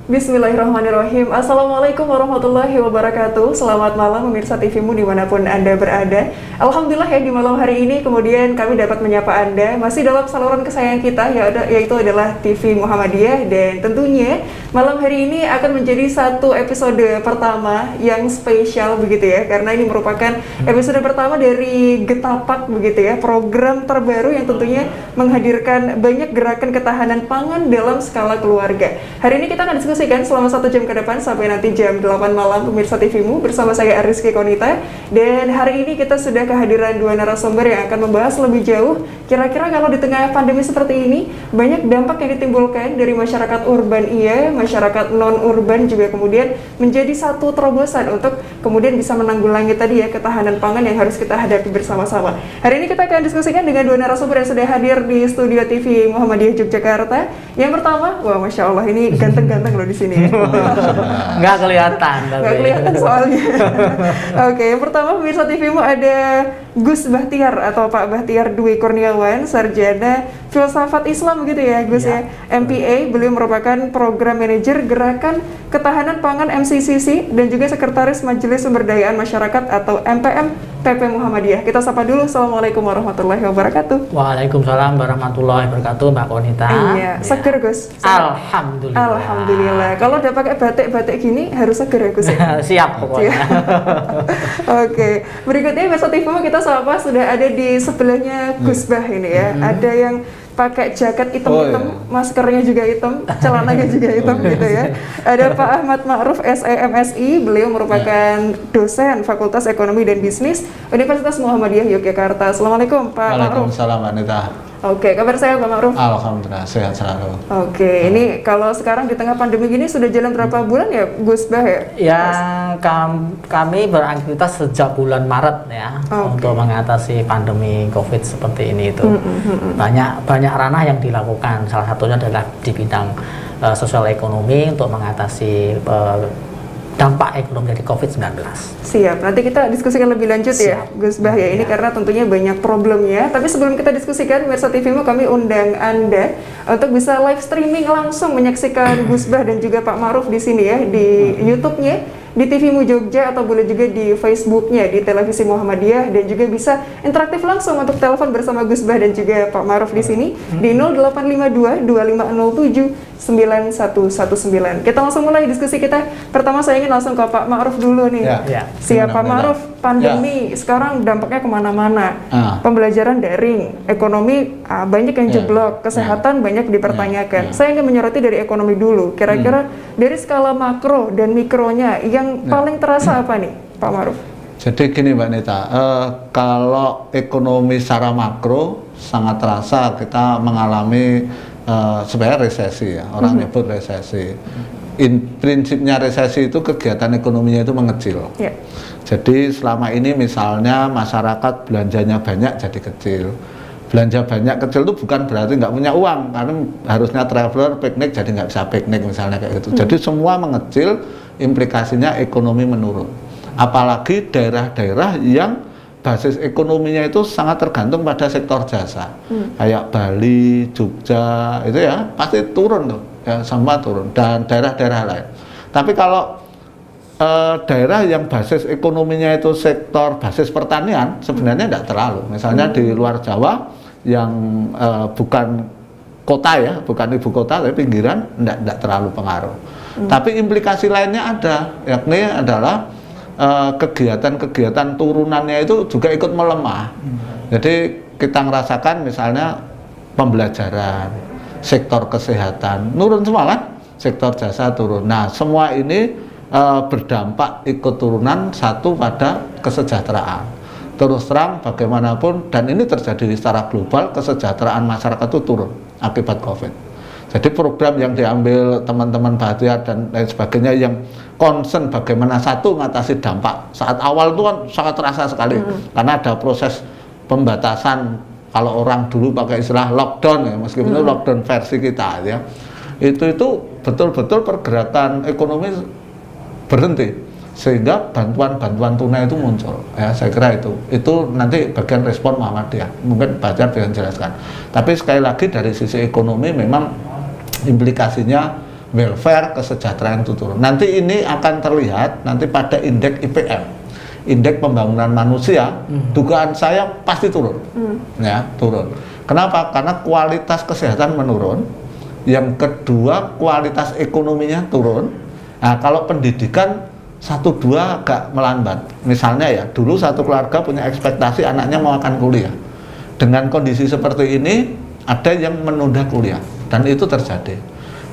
Bismillahirrahmanirrahim. Assalamualaikum warahmatullahi wabarakatuh. Selamat malam pemirsa TVmu dimanapun Anda berada. Alhamdulillah ya, di malam hari ini kemudian kami dapat menyapa Anda masih dalam saluran kesayangan kita, yaitu adalah TV Muhammadiyah. Dan tentunya malam hari ini akan menjadi satu episode pertama yang spesial begitu ya, karena ini merupakan episode pertama dari Getapak begitu ya, program terbaru yang tentunya menghadirkan banyak gerakan ketahanan pangan dalam skala keluarga. Hari ini kita akan diskusi selama 1 jam ke depan sampai nanti jam 8 malam pemirsa TVmu bersama saya Ariski Konita. Dan hari ini kita sudah kehadiran dua narasumber yang akan membahas lebih jauh kira-kira kalau di tengah pandemi seperti ini banyak dampak yang ditimbulkan dari masyarakat urban masyarakat non-urban juga kemudian menjadi satu terobosan untuk kemudian bisa menanggulangi tadi ya ketahanan pangan yang harus kita hadapi bersama-sama. Hari ini kita akan diskusikan dengan dua narasumber yang sudah hadir di studio TV Muhammadiyah Yogyakarta. Yang pertama, wah Masya Allah ini ganteng-ganteng loh di sini ya. Nggak kelihatan tapi. Nggak kelihatan soalnya. Oke, yang pertama pemirsa TVmu ada Gus Bahtiar atau Pak Bahtiar Dwi Kurniawan, sarjana filsafat Islam gitu ya Gus ya. MPA, beliau merupakan program manajer gerakan ketahanan pangan MCCC dan juga sekretaris Majelis Pemberdayaan Masyarakat atau MPM PP Muhammadiyah. Kita sapa dulu. Assalamualaikum warahmatullahi wabarakatuh. Waalaikumsalam warahmatullahi wabarakatuh, Mbak Konita. Iya, seger Gus. Alhamdulillah. Alhamdulillah. Kalau udah pakai batik-batik gini harus seger ya Gus ya? Siap pokoknya. Oke, berikutnya Mas TVmu kita sapa sudah ada di sebelahnya Gus Bah ini ya. Ada yang pakai jaket hitam-hitam, maskernya juga hitam, celananya juga hitam gitu ya. Ada Pak Ahmad Ma'ruf SEMSI, beliau merupakan dosen Fakultas Ekonomi dan Bisnis Universitas Muhammadiyah Yogyakarta. Assalamualaikum Pak Ma'ruf. Waalaikumsalam Anita. Oke, kabar sehat Pak Ma'ruf? Alhamdulillah, sehat selalu. Oke, ini kalau sekarang di tengah pandemi gini sudah jalan berapa bulan ya Gus Bah ya? Ya, kami beraktivitas sejak bulan Maret ya, untuk mengatasi pandemi COVID seperti ini itu. Banyak ranah yang dilakukan, salah satunya adalah di bidang sosial ekonomi untuk mengatasi dampak ekonomi dari COVID-19. Siap, nanti kita diskusikan lebih lanjut ya Gus Bah ya, ini karena tentunya banyak problemnya. Tapi sebelum kita diskusikan, pemirsa TVmu kami undang Anda untuk bisa live streaming langsung menyaksikan Gus Bah dan juga Pak Ma'ruf di sini ya, di YouTube-nya, di TVmu Jogja atau boleh juga di Facebook-nya di Televisi Muhammadiyah, dan juga bisa interaktif langsung untuk telepon bersama Gus Bah dan juga Pak Ma'ruf di sini di 0852 2507 9119. Kita langsung mulai diskusi kita. Pertama saya ingin langsung ke Pak Ma'ruf dulu nih. Siap Pak Ma'ruf, pandemi sekarang dampaknya kemana-mana. Pembelajaran daring, ekonomi banyak yang jeblok, kesehatan banyak dipertanyakan. Saya ingin menyoroti dari ekonomi dulu. Kira-kira dari skala makro dan mikronya yang paling terasa apa nih Pak Ma'ruf? Jadi gini Mbak Nita, kalau ekonomi secara makro sangat terasa kita mengalami sebenarnya resesi ya, orang nyebut resesi. Prinsipnya resesi itu kegiatan ekonominya itu mengecil. Jadi selama ini misalnya masyarakat belanjanya banyak jadi kecil. Belanja banyak kecil itu bukan berarti nggak punya uang, karena harusnya traveler piknik jadi nggak bisa piknik misalnya kayak gitu. Jadi semua mengecil, implikasinya ekonomi menurun. Apalagi daerah-daerah yang basis ekonominya itu sangat tergantung pada sektor jasa, kayak Bali, Jogja, itu ya pasti turun tuh, ya semua turun, dan daerah-daerah lain. Tapi kalau daerah yang basis ekonominya itu sektor basis pertanian, sebenarnya tidak terlalu. Misalnya di luar Jawa yang bukan kota ya, bukan ibu kota tapi pinggiran, tidak terlalu pengaruh. Tapi implikasi lainnya ada, yakni adalah kegiatan-kegiatan turunannya itu juga ikut melemah. Jadi kita merasakan misalnya pembelajaran, sektor kesehatan nurun semua kan, sektor jasa turun. Nah semua ini berdampak ikut turunan satu pada kesejahteraan. Terus terang bagaimanapun, dan ini terjadi secara global, kesejahteraan masyarakat itu turun akibat COVID. Jadi program yang diambil teman-teman Bahtiar dan lain sebagainya yang concern bagaimana satu mengatasi dampak saat awal itu kan sangat terasa sekali, karena ada proses pembatasan. Kalau orang dulu pakai istilah lockdown ya, meskipun itu lockdown versi kita ya, itu betul-betul pergerakan ekonomi berhenti, sehingga bantuan-bantuan tunai itu muncul ya. Saya kira itu nanti bagian respon Muhammadiyah, mungkin Bahtiar bisa jelaskan. Tapi sekali lagi dari sisi ekonomi memang implikasinya welfare, kesejahteraan itu turun. Nanti ini akan terlihat nanti pada indeks IPM, indeks pembangunan manusia, dugaan saya pasti turun, ya turun. Kenapa? Karena kualitas kesehatan menurun, yang kedua kualitas ekonominya turun. Nah, kalau pendidikan 1-2 agak melambat. Misalnya ya, dulu satu keluarga punya ekspektasi anaknya mau akan kuliah. Dengan kondisi seperti ini, ada yang menunda kuliah, dan itu terjadi.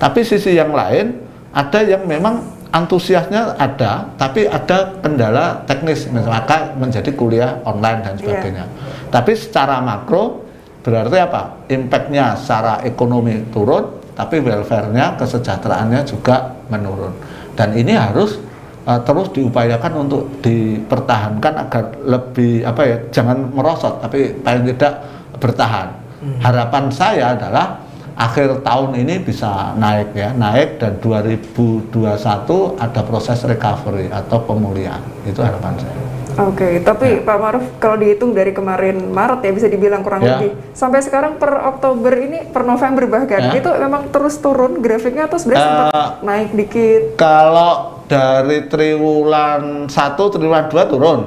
Tapi sisi yang lain, ada yang memang antusiasnya ada, tapi ada kendala teknis, maka menjadi kuliah online dan sebagainya. Tapi secara makro, berarti apa? Impact-nya secara ekonomi turun, tapi welfare-nya, kesejahteraannya juga menurun. Dan ini harus terus diupayakan untuk dipertahankan agar lebih jangan merosot, tapi paling tidak bertahan. Harapan saya adalah akhir tahun ini bisa naik dan 2021 ada proses recovery atau pemulihan, itu harapan saya. Oke, tapi Pak Ma'ruf, kalau dihitung dari kemarin Maret ya bisa dibilang kurang lebih sampai sekarang per Oktober ini, per November bahkan itu memang terus turun grafiknya atau sebenarnya sempat naik dikit? Kalau dari triwulan 1, triwulan 2 turun,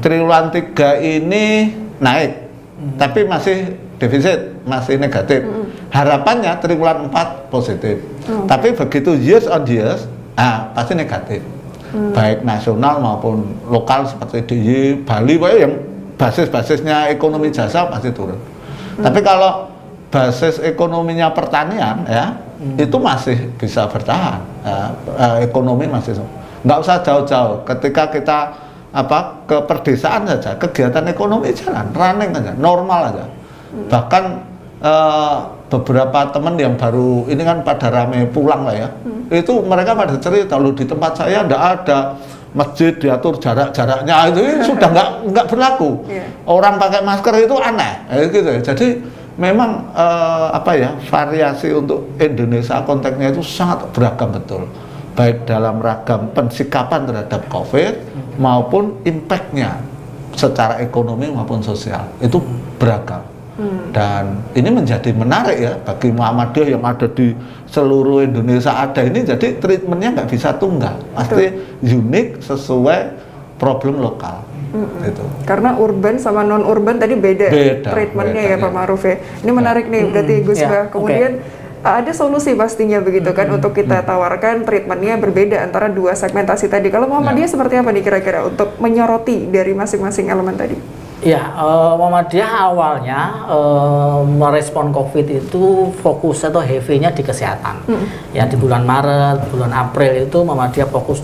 triwulan 3 ini naik, tapi masih defisit, masih negatif. Harapannya triwulan 4 positif. Tapi begitu years on years, pasti negatif. Baik nasional maupun lokal seperti DIY, Bali, yang basis-basisnya ekonomi jasa pasti turun. Tapi kalau basis ekonominya pertanian itu masih bisa bertahan. Ekonomi masih nggak usah jauh-jauh. Ketika kita ke perdesaan saja, kegiatan ekonomi jalan, running aja, normal aja. Bahkan beberapa teman yang baru ini kan pada rame pulang lah ya, itu mereka pada cerita, lalu di tempat saya enggak ada masjid diatur jarak-jaraknya, itu sudah nggak berlaku. Orang pakai masker itu aneh, gitu ya. Jadi memang variasi untuk Indonesia konteksnya itu sangat beragam betul, baik dalam ragam pensikapan terhadap COVID maupun impact-nya secara ekonomi maupun sosial, itu beragam. Dan ini menjadi menarik ya bagi Muhammadiyah yang ada di seluruh Indonesia ada ini, jadi treatmentnya nggak bisa tunggal, pasti unik sesuai problem lokal. Gitu. Karena urban sama non urban tadi beda treatmentnya ya Pak Ma'ruf ya. Ini menarik nih berarti Gus Bah. Kemudian ada solusi pastinya begitu kan untuk kita tawarkan treatmentnya berbeda antara dua segmentasi tadi. Kalau Muhammadiyah seperti apa nih kira-kira untuk menyoroti dari masing-masing elemen tadi? Ya, Muhammadiyah awalnya merespon COVID itu fokus atau heavy-nya di kesehatan. Ya, di bulan Maret, bulan April itu Muhammadiyah fokus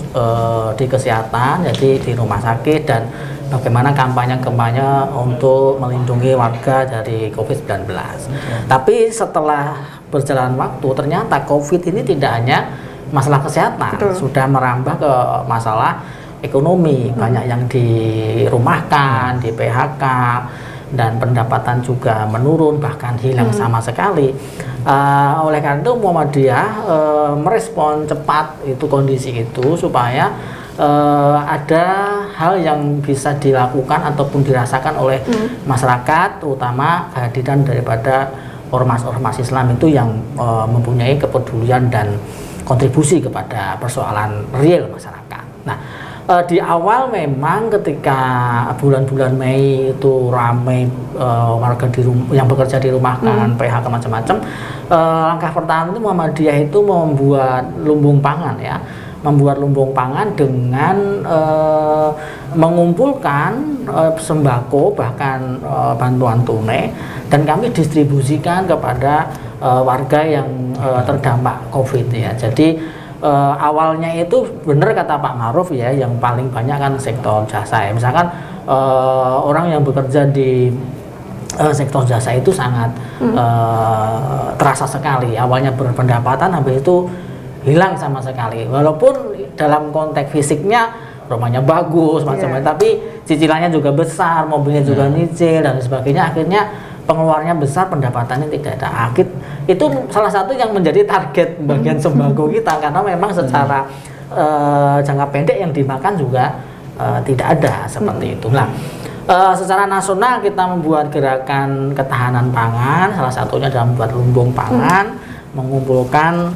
di kesehatan, jadi di rumah sakit dan bagaimana kampanye-kampanye untuk melindungi warga dari COVID-19. Tapi setelah berjalan waktu, ternyata COVID ini tidak hanya masalah kesehatan, sudah merambah ke masalah ekonomi, banyak yang dirumahkan, di PHK, dan pendapatan juga menurun, bahkan hilang sama sekali. Oleh karena itu Muhammadiyah merespon cepat itu kondisi itu supaya ada hal yang bisa dilakukan ataupun dirasakan oleh masyarakat, terutama kehadiran daripada ormas-ormas Islam itu yang mempunyai kepedulian dan kontribusi kepada persoalan real masyarakat. Nah, di awal memang ketika bulan-bulan Mei itu ramai warga yang bekerja dirumahkan, PHK macam-macam. Langkah pertama itu Muhammadiyah itu membuat lumbung pangan ya, membuat lumbung pangan dengan mengumpulkan sembako bahkan bantuan tunai, dan kami distribusikan kepada warga yang terdampak COVID ya. Jadi awalnya itu benar kata Pak Ma'ruf ya, yang paling banyak kan sektor jasa ya. Misalkan orang yang bekerja di sektor jasa itu sangat terasa sekali. Awalnya berpendapatan, habis itu hilang sama sekali. Walaupun dalam konteks fisiknya rumahnya bagus macam-macam, tapi cicilannya juga besar, mobilnya juga nyicil dan sebagainya. Akhirnya pengeluarannya besar, pendapatannya tidak ada. Itu salah satu yang menjadi target bagian sembako kita, karena memang secara jangka pendek yang dimakan juga tidak ada seperti itu. Nah, secara nasional kita membuat gerakan ketahanan pangan, salah satunya adalah membuat lumbung pangan, mengumpulkan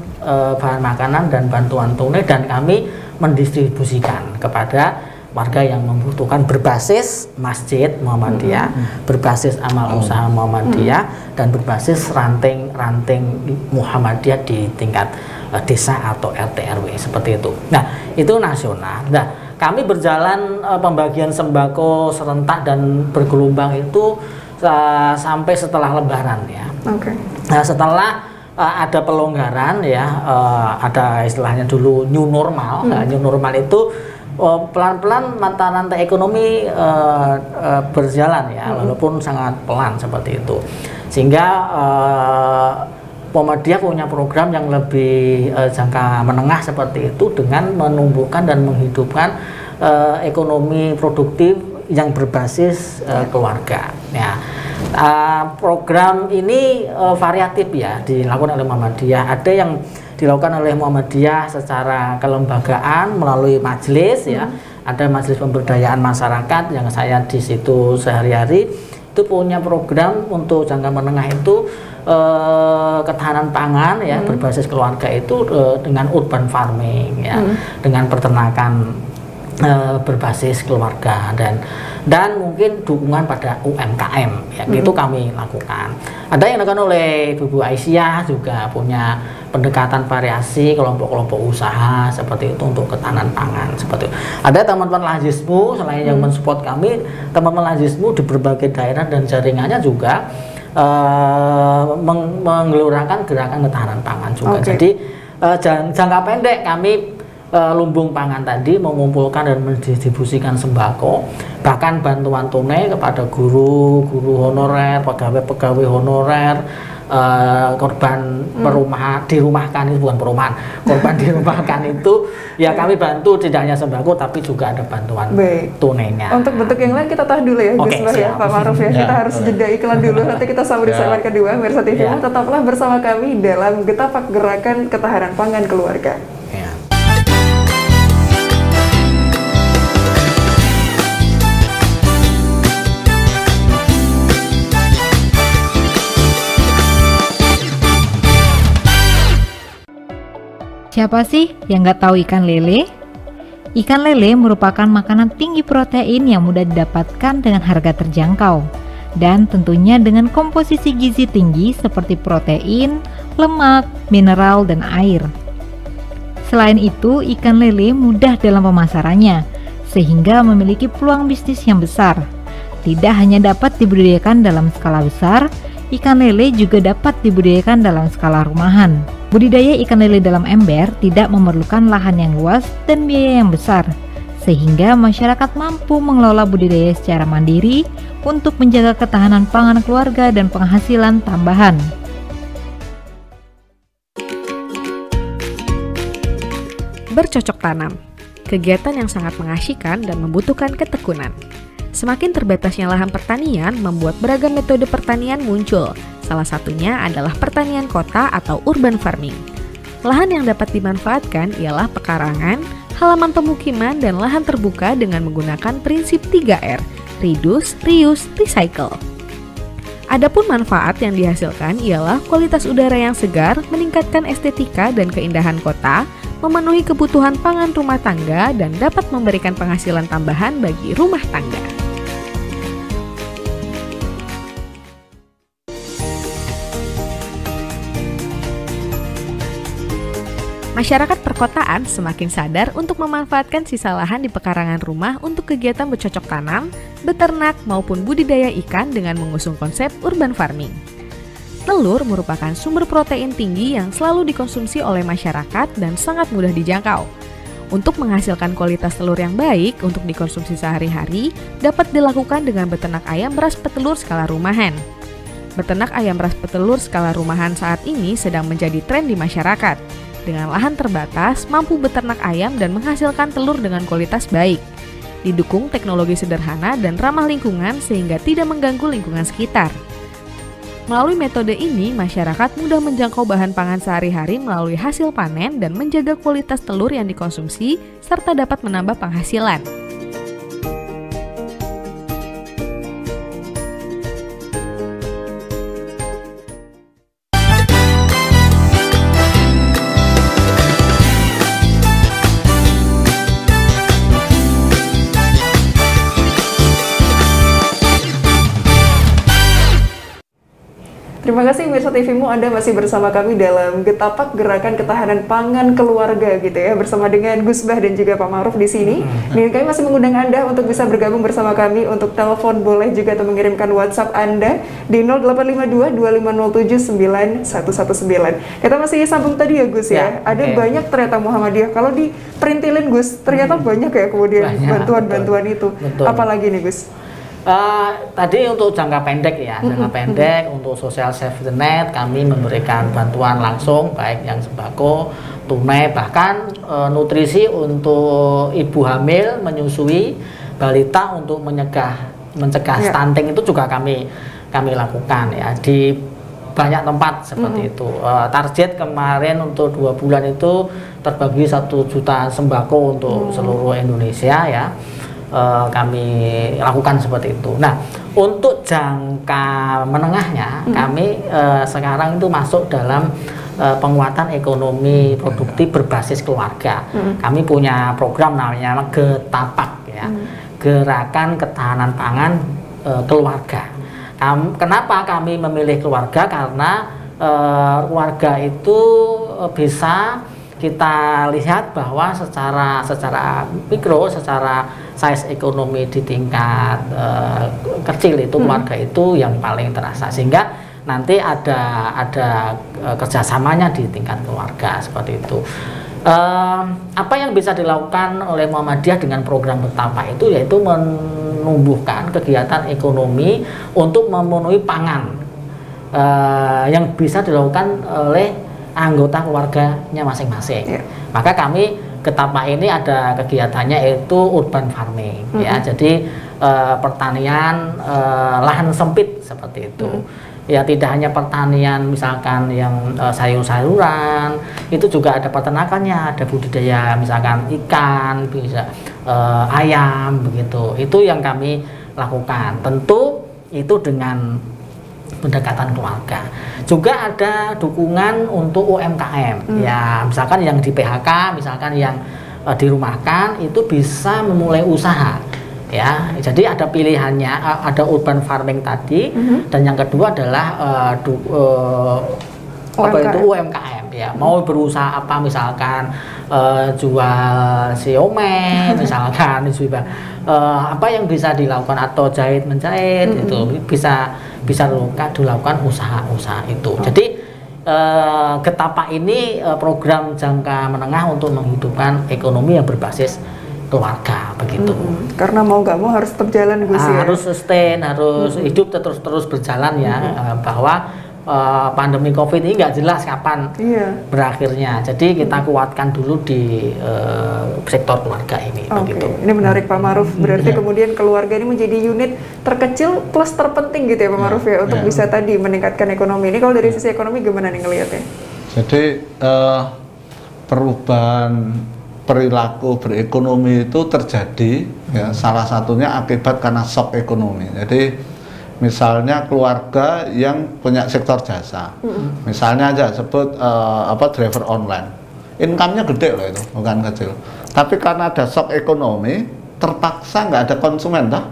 bahan makanan dan bantuan tunai, dan kami mendistribusikan kepada warga yang membutuhkan berbasis masjid Muhammadiyah, berbasis amal usaha Muhammadiyah, dan berbasis ranting-ranting Muhammadiyah di tingkat desa atau RT RW seperti itu. Nah, itu nasional. Nah, kami berjalan pembagian sembako serentak dan bergelombang itu sampai setelah Lebaran ya. Nah, setelah ada pelonggaran ya, ada istilahnya dulu new normal. Nah, new normal itu pelan-pelan mata rantai ekonomi berjalan ya, walaupun sangat pelan seperti itu, sehingga Muhammadiyah punya program yang lebih jangka menengah seperti itu, dengan menumbuhkan dan menghidupkan ekonomi produktif yang berbasis keluarga. Ya, program ini variatif ya, dilakukan oleh Muhammadiyah. Ada yang dilakukan oleh Muhammadiyah secara kelembagaan melalui majelis ya. Ada majelis pemberdayaan masyarakat yang saya di situ sehari-hari. Itu punya program untuk jangka menengah itu ketahanan pangan ya, berbasis keluarga itu dengan urban farming ya, dengan peternakan berbasis keluarga, dan mungkin dukungan pada UMKM ya, itu kami lakukan. Ada yang dilakukan oleh Bu Aisyah, juga punya pendekatan variasi kelompok-kelompok usaha seperti itu untuk ketahanan pangan seperti itu. Ada teman-teman Lazismu selain yang mensupport kami, teman-teman Lazismu di berbagai daerah dan jaringannya juga menggelurakan gerakan ketahanan pangan juga. Jadi jangka pendek kami lumbung pangan tadi mengumpulkan dan mendistribusikan sembako, bahkan bantuan tunai kepada guru honorer, pegawai honorer, korban perumahan dirumahkan, itu bukan perumahan, korban dirumahkan itu ya kami bantu, tidak hanya sembako tapi juga ada bantuan tunainya. Untuk bentuk yang lain kita tahan dulu ya, ya Pak Ma'ruf ya. Kita harus jeda iklan dulu, nanti kita sambung di segmen kedua. Mirsa TV, tetaplah bersama kami dalam Getapak Gerakan Ketahanan Pangan Keluarga. Siapa sih yang nggak tahu ikan lele? Ikan lele merupakan makanan tinggi protein yang mudah didapatkan dengan harga terjangkau, dan tentunya dengan komposisi gizi tinggi seperti protein, lemak, mineral, dan air. Selain itu, ikan lele mudah dalam pemasarannya, sehingga memiliki peluang bisnis yang besar. Tidak hanya dapat dibudidayakan dalam skala besar, ikan lele juga dapat dibudidayakan dalam skala rumahan. Budidaya ikan lele dalam ember tidak memerlukan lahan yang luas dan biaya yang besar, sehingga masyarakat mampu mengelola budidaya secara mandiri untuk menjaga ketahanan pangan keluarga dan penghasilan tambahan. Bercocok tanam, kegiatan yang sangat mengasyikkan dan membutuhkan ketekunan. Semakin terbatasnya lahan pertanian membuat beragam metode pertanian muncul. Salah satunya adalah pertanian kota atau urban farming. Lahan yang dapat dimanfaatkan ialah pekarangan, halaman pemukiman, dan lahan terbuka dengan menggunakan prinsip 3R, reduce, reuse, recycle. Adapun manfaat yang dihasilkan ialah kualitas udara yang segar, meningkatkan estetika dan keindahan kota, memenuhi kebutuhan pangan rumah tangga, dan dapat memberikan penghasilan tambahan bagi rumah tangga. Masyarakat perkotaan semakin sadar untuk memanfaatkan sisa lahan di pekarangan rumah untuk kegiatan bercocok tanam, beternak, maupun budidaya ikan dengan mengusung konsep urban farming. Telur merupakan sumber protein tinggi yang selalu dikonsumsi oleh masyarakat dan sangat mudah dijangkau. Untuk menghasilkan kualitas telur yang baik untuk dikonsumsi sehari-hari, dapat dilakukan dengan beternak ayam beras petelur skala rumahan. Beternak ayam beras petelur skala rumahan saat ini sedang menjadi tren di masyarakat. Dengan lahan terbatas, mampu beternak ayam dan menghasilkan telur dengan kualitas baik. Didukung teknologi sederhana dan ramah lingkungan sehingga tidak mengganggu lingkungan sekitar. Melalui metode ini, masyarakat mudah menjangkau bahan pangan sehari-hari melalui hasil panen dan menjaga kualitas telur yang dikonsumsi, serta dapat menambah penghasilan. Terima kasih Mirsa TVmu, Anda masih bersama kami dalam Getapak Gerakan Ketahanan Pangan Keluarga gitu ya, bersama dengan Gus Bah dan juga Pak Ma'ruf di sini. Dan kami masih mengundang Anda untuk bisa bergabung bersama kami, untuk telepon boleh juga atau mengirimkan WhatsApp Anda di 0852 2507 9119. Kita masih sambung tadi ya Gus ya. Ada banyak ternyata Muhammadiyah. Kalau diperintilin Gus, ternyata banyak ya kemudian bantuan-bantuan itu. Betul. Apalagi nih Gus? Tadi untuk jangka pendek ya, jangka pendek untuk social safety net kami memberikan bantuan langsung, baik yang sembako, tunai, bahkan nutrisi untuk ibu hamil, menyusui, balita untuk mencegah stunting itu juga kami lakukan ya di banyak tempat seperti itu. Target kemarin untuk 2 bulan itu terbagi 1 juta sembako untuk seluruh Indonesia ya. Kami lakukan seperti itu. Nah, untuk jangka menengahnya kami sekarang itu masuk dalam penguatan ekonomi produktif berbasis keluarga. Kami punya program namanya Getapak ya, Gerakan Ketahanan Pangan Keluarga. Kenapa kami memilih keluarga? Karena keluarga itu bisa kita lihat bahwa secara mikro, secara size ekonomi di tingkat kecil itu keluarga itu yang paling terasa, sehingga nanti ada kerjasamanya di tingkat keluarga seperti itu. Apa yang bisa dilakukan oleh Muhammadiyah dengan program Getapak itu yaitu menumbuhkan kegiatan ekonomi untuk memenuhi pangan yang bisa dilakukan oleh anggota keluarganya masing-masing. Maka kami Getapak ini ada kegiatannya yaitu urban farming ya. Jadi pertanian lahan sempit seperti itu. Ya, tidak hanya pertanian misalkan yang sayur-sayuran, itu juga ada peternakannya, ada budidaya misalkan ikan, bisa ayam begitu. Itu yang kami lakukan. Tentu itu dengan pendekatan keluarga. Juga ada dukungan untuk UMKM ya, misalkan yang di PHK, misalkan yang dirumahkan itu bisa memulai usaha ya. Jadi ada pilihannya, ada urban farming tadi, dan yang kedua adalah UMKM ya. Mau berusaha apa, misalkan jual siomay misalkan, apa yang bisa dilakukan, atau jahit menjahit itu bisa dilakukan usaha itu. Jadi Getapak ini program jangka menengah untuk menghidupkan ekonomi yang berbasis keluarga begitu. Karena mau nggak mau harus tetap jalan Gus ya. Harus sustain, harus hidup terus berjalan ya. Bahwa pandemi COVID ini nggak jelas kapan berakhirnya. Jadi kita kuatkan dulu di sektor keluarga ini. Begitu. Ini menarik Pak Ma'ruf. Berarti kemudian keluarga ini menjadi unit terkecil plus terpenting gitu ya Pak Ma'ruf ya, untuk bisa tadi meningkatkan ekonomi. Ini kalau dari sisi ekonomi gimana nih ngelihatnya? Jadi perubahan perilaku berekonomi itu terjadi ya, salah satunya akibat karena shock ekonomi. Jadi misalnya keluarga yang punya sektor jasa, misalnya aja sebut driver online, income-nya gede loh itu, bukan kecil. Tapi karena ada shock ekonomi, terpaksa nggak ada konsumen toh.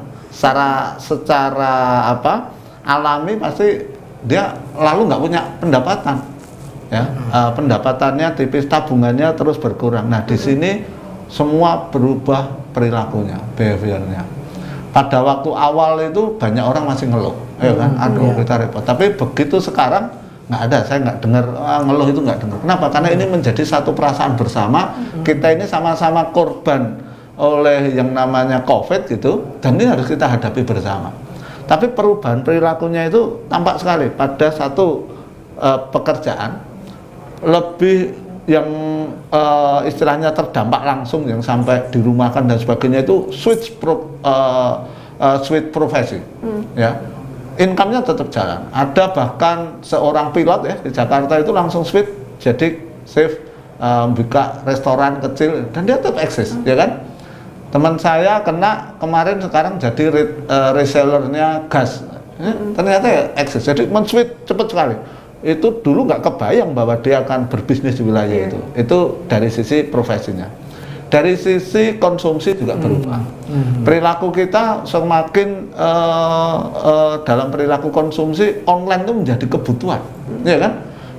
Secara alami pasti dia lalu nggak punya pendapatan. Ya, pendapatannya tipis, tabungannya terus berkurang. Nah, di sini semua berubah perilakunya, behaviornya. Pada waktu awal itu banyak orang masih ngeluh, ya kan, aduh kita repot. Tapi begitu sekarang nggak ada, saya nggak dengar ngeluh itu, nggak dengar. Kenapa? Karena ini menjadi satu perasaan bersama. Kita ini sama-sama korban oleh yang namanya COVID gitu, dan ini harus kita hadapi bersama. Tapi perubahan perilakunya itu tampak sekali pada satu pekerjaan. Lebih yang istilahnya terdampak langsung, yang sampai dirumahkan dan sebagainya, itu switch profesi ya, income-nya tetap jalan. Ada bahkan seorang pilot ya di Jakarta itu langsung switch jadi chef, buka restoran kecil, dan dia tetap eksis ya kan. Teman saya kena kemarin, sekarang jadi resellernya gas, ternyata ya eksis, jadi men-switch cepat sekali. Itu dulu nggak kebayang bahwa dia akan berbisnis di wilayah itu dari sisi profesinya. Dari sisi konsumsi juga berubah. Perilaku kita semakin dalam perilaku konsumsi online itu menjadi kebutuhan, ya kan?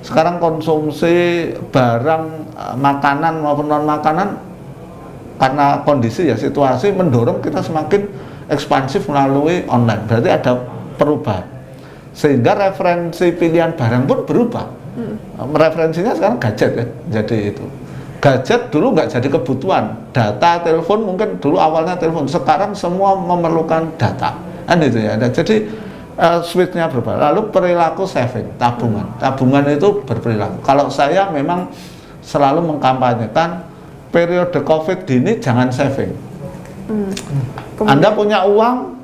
Sekarang konsumsi barang makanan maupun non makanan karena kondisi ya situasi mendorong kita semakin ekspansif melalui online. Berarti ada perubahan sehingga referensi pilihan barang pun berubah. Referensinya sekarang gadget ya, jadi itu gadget dulu nggak jadi kebutuhan, data telepon mungkin dulu awalnya telepon, sekarang semua memerlukan data kan itu ya. Jadi switchnya berubah. Lalu perilaku saving, tabungan itu berperilaku. Kalau saya memang selalu mengkampanyekan periode COVID ini jangan saving. Anda punya uang,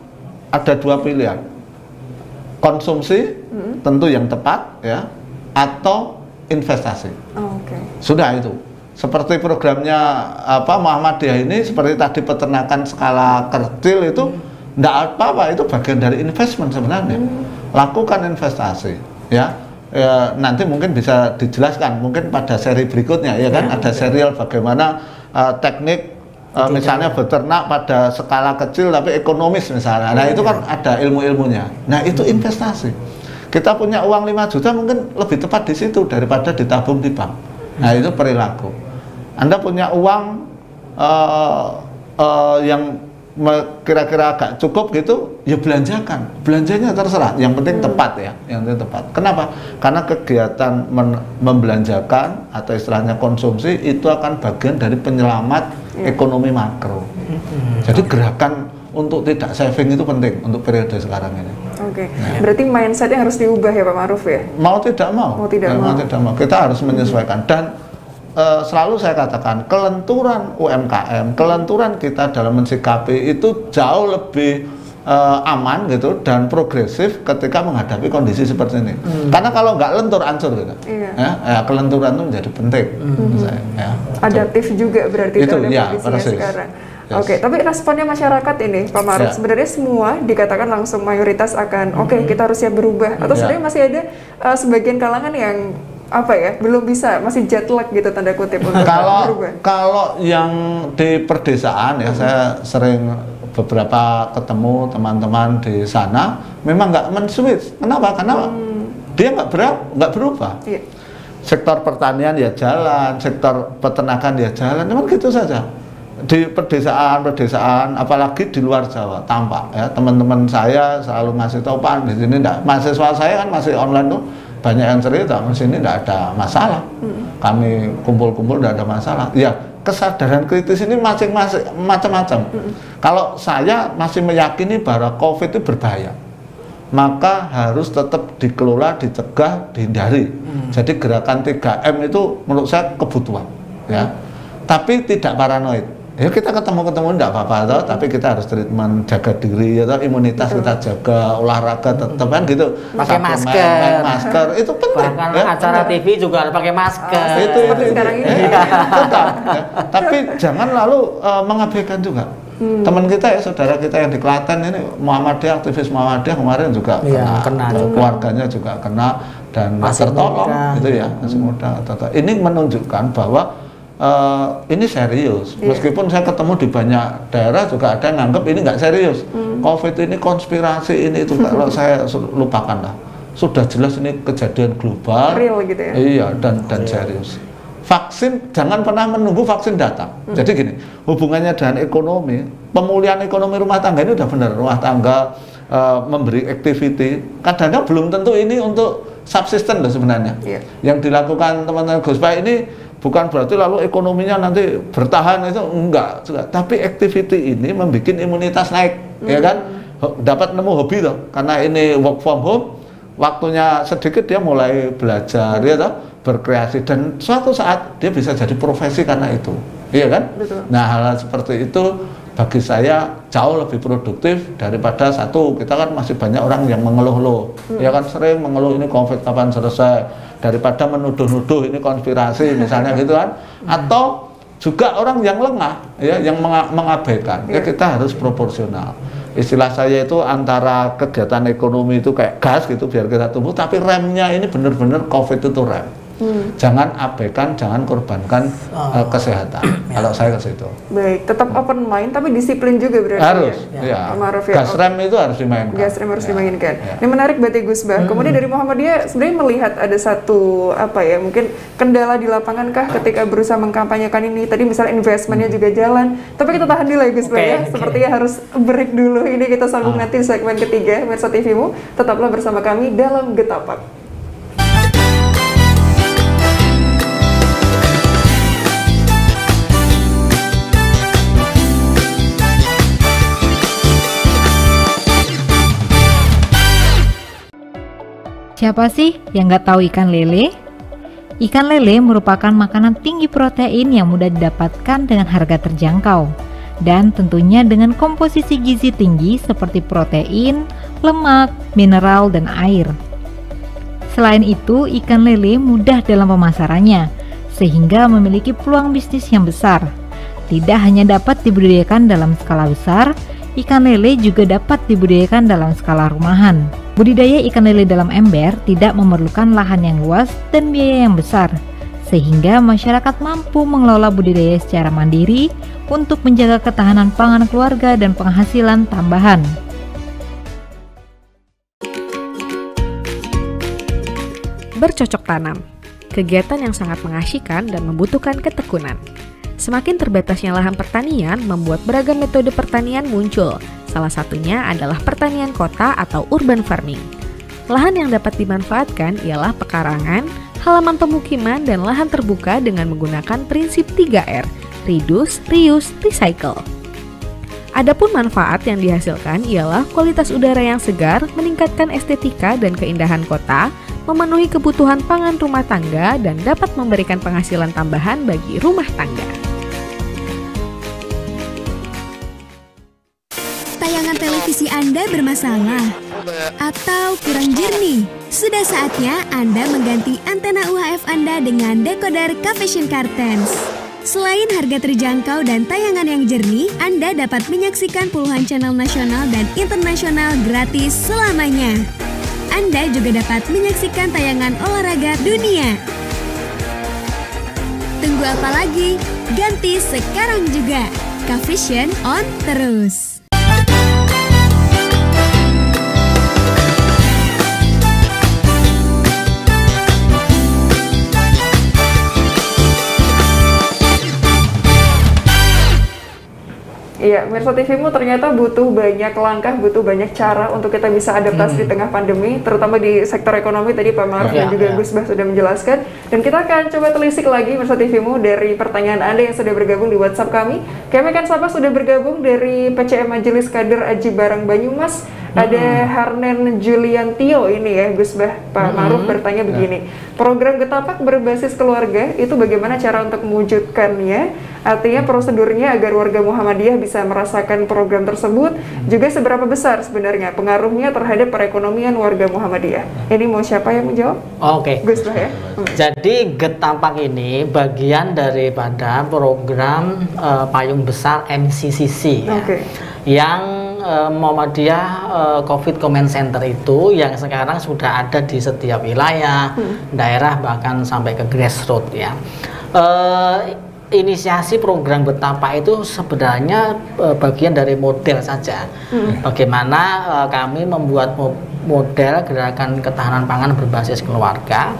ada dua pilihan, konsumsi tentu yang tepat ya, atau investasi. Sudah itu. Seperti programnya Muhammadiyah ini, seperti tadi peternakan skala kecil itu enggak apa-apa, itu bagian dari investment sebenarnya. Lakukan investasi ya. Nanti mungkin bisa dijelaskan mungkin pada seri berikutnya ya kan, ada serial bagaimana teknik misalnya beternak pada skala kecil tapi ekonomis misalnya. Nah, itu kan ada ilmu-ilmunya. Nah, itu investasi. Kita punya uang 5 juta mungkin lebih tepat di situ daripada ditabung di bank. Nah, itu perilaku. Anda punya uang yang kira-kira agak cukup gitu, ya belanjakan. Belanjanya terserah, yang penting tepat ya, yang penting tepat. Kenapa? Karena kegiatan membelanjakan atau istilahnya konsumsi itu akan bagian dari penyelamat ekonomi makro. Jadi gerakan untuk tidak saving itu penting untuk periode sekarang ini. Nah. Berarti mindsetnya harus diubah ya Pak Ma'ruf ya? Mau tidak mau, kita harus menyesuaikan. Dan selalu saya katakan kelenturan UMKM, kelenturan kita dalam mensikapi itu jauh lebih aman gitu dan progresif ketika menghadapi kondisi seperti ini. Karena kalau nggak lentur hancur gitu. Ya, kelenturan itu menjadi penting. Ya. Adaptif juga berarti itu ya, kondisinya sekarang. Yes. Tapi responnya masyarakat ini Pak Ma'ruf sebenarnya semua dikatakan langsung mayoritas akan kita harus siap berubah, atau sebenarnya masih ada sebagian kalangan yang belum bisa, masih jet lag gitu tanda kutip untuk berubah. Kalau yang di perdesaan ya, saya sering beberapa ketemu teman-teman di sana memang nggak men-switch. Kenapa? Karena dia nggak berubah. Sektor pertanian ya jalan, sektor peternakan ya jalan, cuman gitu saja. Di pedesaan, apalagi di luar Jawa tampak ya, teman-teman saya selalu ngasih tahu Pak, di sini enggak, mahasiswa saya kan masih online tuh banyak yang cerita, di sini enggak ada masalah, kami kumpul-kumpul enggak ada masalah. Ya, kesadaran kritis ini masing-masing macam-macam. Kalau saya masih meyakini bahwa COVID itu berbahaya, maka harus tetap dikelola, dicegah, dihindari. Jadi gerakan 3M itu menurut saya kebutuhan ya, tapi tidak paranoid. Ya kita ketemu enggak apa-apa tapi kita harus treatment, jaga diri ya, imunitas kita jaga, olahraga tetap kan gitu. Pakai masker itu penting. Bahkan acara TV juga harus pakai masker. Itu sekarang ini. Tetap, ya. Tapi jangan lalu mengabaikan juga. Teman kita ya, saudara kita yang di Klaten ini Muhammadiyah, aktivis Muhammadiyah kemarin juga kena keluarganya juga kena dan tertolong gitu ya, masih muda. Ini menunjukkan bahwa ini serius. Meskipun saya ketemu di banyak daerah juga ada yang nganggap ini nggak serius. COVID ini konspirasi ini itu, kalau saya lupakan lah. Sudah jelas ini kejadian global. Real gitu ya. Iya, dan serius. Vaksin jangan pernah menunggu vaksin datang. Jadi gini, hubungannya dengan ekonomi, pemulihan ekonomi rumah tangga ini udah benar. Rumah tangga memberi activity, kadang-kadang belum tentu ini untuk subsisten loh sebenarnya. Yang dilakukan teman-teman Gus Pak ini bukan berarti lalu ekonominya nanti bertahan, itu enggak juga. Tapi activity ini membuat imunitas naik, ya kan? Dapat nemu hobi loh, karena ini work from home, waktunya sedikit dia mulai belajar, ya toh, berkreasi, dan suatu saat dia bisa jadi profesi karena itu, iya kan? Betul. Nah, hal seperti itu bagi saya jauh lebih produktif daripada kita kan masih banyak orang yang mengeluh-eluh, ya kan, sering mengeluh ini COVID kapan selesai, daripada menuduh-nuduh ini konspirasi misalnya gitu kan, atau juga orang yang lengah ya, yang mengabaikan. Ya kita harus proporsional. Istilah saya itu antara kegiatan ekonomi itu kayak gas gitu biar kita tumbuh, tapi remnya ini benar-benar COVID itu rem. Jangan abaikan, jangan korbankan kesehatan. Kalau saya ke situ. Baik, tetap open mind tapi disiplin juga berarti. Harus, ya. ya. Maruf, ya. Gas rem itu harus dimainkan. Gas rem harus dimainkan. Ya. Ini menarik berarti Gus Bah. Kemudian dari Muhammadiyah sebenarnya melihat ada satu mungkin kendala di lapangan kah ketika berusaha mengkampanyekan ini. Tadi misalnya investmentnya juga jalan. Tapi kita tahan dulu ya Gus Bah ya. Sepertinya harus break dulu. Ini kita sambung nanti di segmen ketiga Mirsa TV-mu. Tetaplah bersama kami dalam Getapak. Siapa sih yang nggak tahu ikan lele? Ikan lele merupakan makanan tinggi protein yang mudah didapatkan dengan harga terjangkau dan tentunya dengan komposisi gizi tinggi seperti protein, lemak, mineral, dan air. Selain itu, ikan lele mudah dalam pemasarannya sehingga memiliki peluang bisnis yang besar. Tidak hanya dapat dibudidayakan dalam skala besar, ikan lele juga dapat dibudidayakan dalam skala rumahan. Budidaya ikan lele dalam ember tidak memerlukan lahan yang luas dan biaya yang besar, sehingga masyarakat mampu mengelola budidaya secara mandiri untuk menjaga ketahanan pangan keluarga dan penghasilan tambahan. Bercocok tanam, kegiatan yang sangat mengasyikkan dan membutuhkan ketekunan. Semakin terbatasnya lahan pertanian membuat beragam metode pertanian muncul. Salah satunya adalah pertanian kota atau urban farming. Lahan yang dapat dimanfaatkan ialah pekarangan, halaman pemukiman, dan lahan terbuka dengan menggunakan prinsip 3R, reduce, reuse, recycle. Adapun manfaat yang dihasilkan ialah kualitas udara yang segar, meningkatkan estetika dan keindahan kota, memenuhi kebutuhan pangan rumah tangga, dan dapat memberikan penghasilan tambahan bagi rumah tangga. Tayangan televisi Anda bermasalah atau kurang jernih? Sudah saatnya Anda mengganti antena UHF Anda dengan decoder Cavision Cartens. Selain harga terjangkau dan tayangan yang jernih, Anda dapat menyaksikan puluhan channel nasional dan internasional gratis selamanya. Anda juga dapat menyaksikan tayangan olahraga dunia. Tunggu apa lagi? Ganti sekarang juga. Cavision on terus. Iya, Mirsa TV-mu ternyata butuh banyak langkah, butuh banyak cara untuk kita bisa adaptasi di tengah pandemi, terutama di sektor ekonomi tadi Pak Maruf dan juga Gus Bah sudah menjelaskan. Dan kita akan coba telisik lagi Mirsa TV-mu dari pertanyaan Anda yang sudah bergabung di WhatsApp kami. Kami akan sapa sudah bergabung dari PCM Majelis Kader Aji Barang Banyumas. Ada Harnen Juliantio ini ya, Gus Bah. Pak Maruf bertanya begini, program Getapak berbasis keluarga itu bagaimana cara untuk mewujudkannya? Artinya prosedurnya agar warga Muhammadiyah bisa merasakan program tersebut, juga seberapa besar sebenarnya pengaruhnya terhadap perekonomian warga Muhammadiyah? Ini mau siapa yang menjawab? Oke. Gus Bah ya. Jadi Getapak ini bagian daripada program payung besar MCCC ya, yang Muhammadiyah COVID Command Center itu yang sekarang sudah ada di setiap wilayah, daerah, bahkan sampai ke grassroots ya. Inisiasi program Getapak itu sebenarnya bagian dari model saja. Bagaimana kami membuat model gerakan ketahanan pangan berbasis keluarga.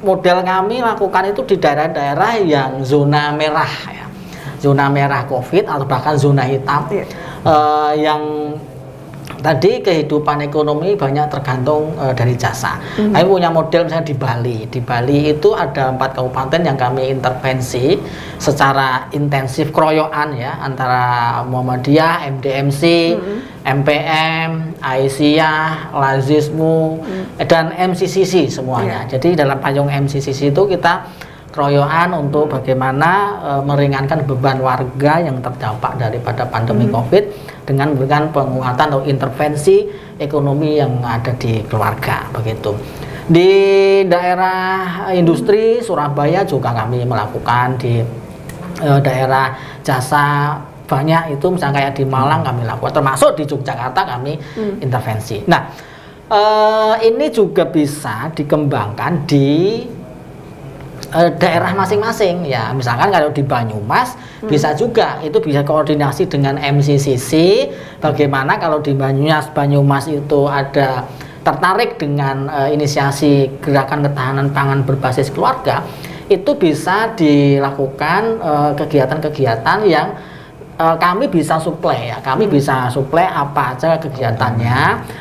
Model kami lakukan itu di daerah-daerah yang zona merah ya. Zona merah COVID atau bahkan zona hitam, yang tadi kehidupan ekonomi banyak tergantung dari jasa. Kami punya model misalnya di Bali. Di Bali itu ada 4 kabupaten yang kami intervensi secara intensif keroyokan ya, antara Muhammadiyah, MDMC, MPM, Aisyah, Lazismu, dan MCCC semuanya. Jadi dalam payung MCCC itu kita keroyokan untuk bagaimana meringankan beban warga yang terdampak daripada pandemi COVID dengan memberikan penguatan atau intervensi ekonomi yang ada di keluarga begitu. Di daerah industri Surabaya juga kami melakukan, di daerah jasa banyak itu misalnya kayak di Malang kami lakukan, termasuk di Yogyakarta kami intervensi. Nah, Ini juga bisa dikembangkan di daerah masing-masing ya. Misalkan kalau di Banyumas bisa juga, itu bisa koordinasi dengan MCCC. Bagaimana kalau di Banyumas itu ada tertarik dengan inisiasi gerakan ketahanan pangan berbasis keluarga, itu bisa dilakukan kegiatan-kegiatan yang kami bisa suplai ya. Kami bisa suplai apa aja kegiatannya.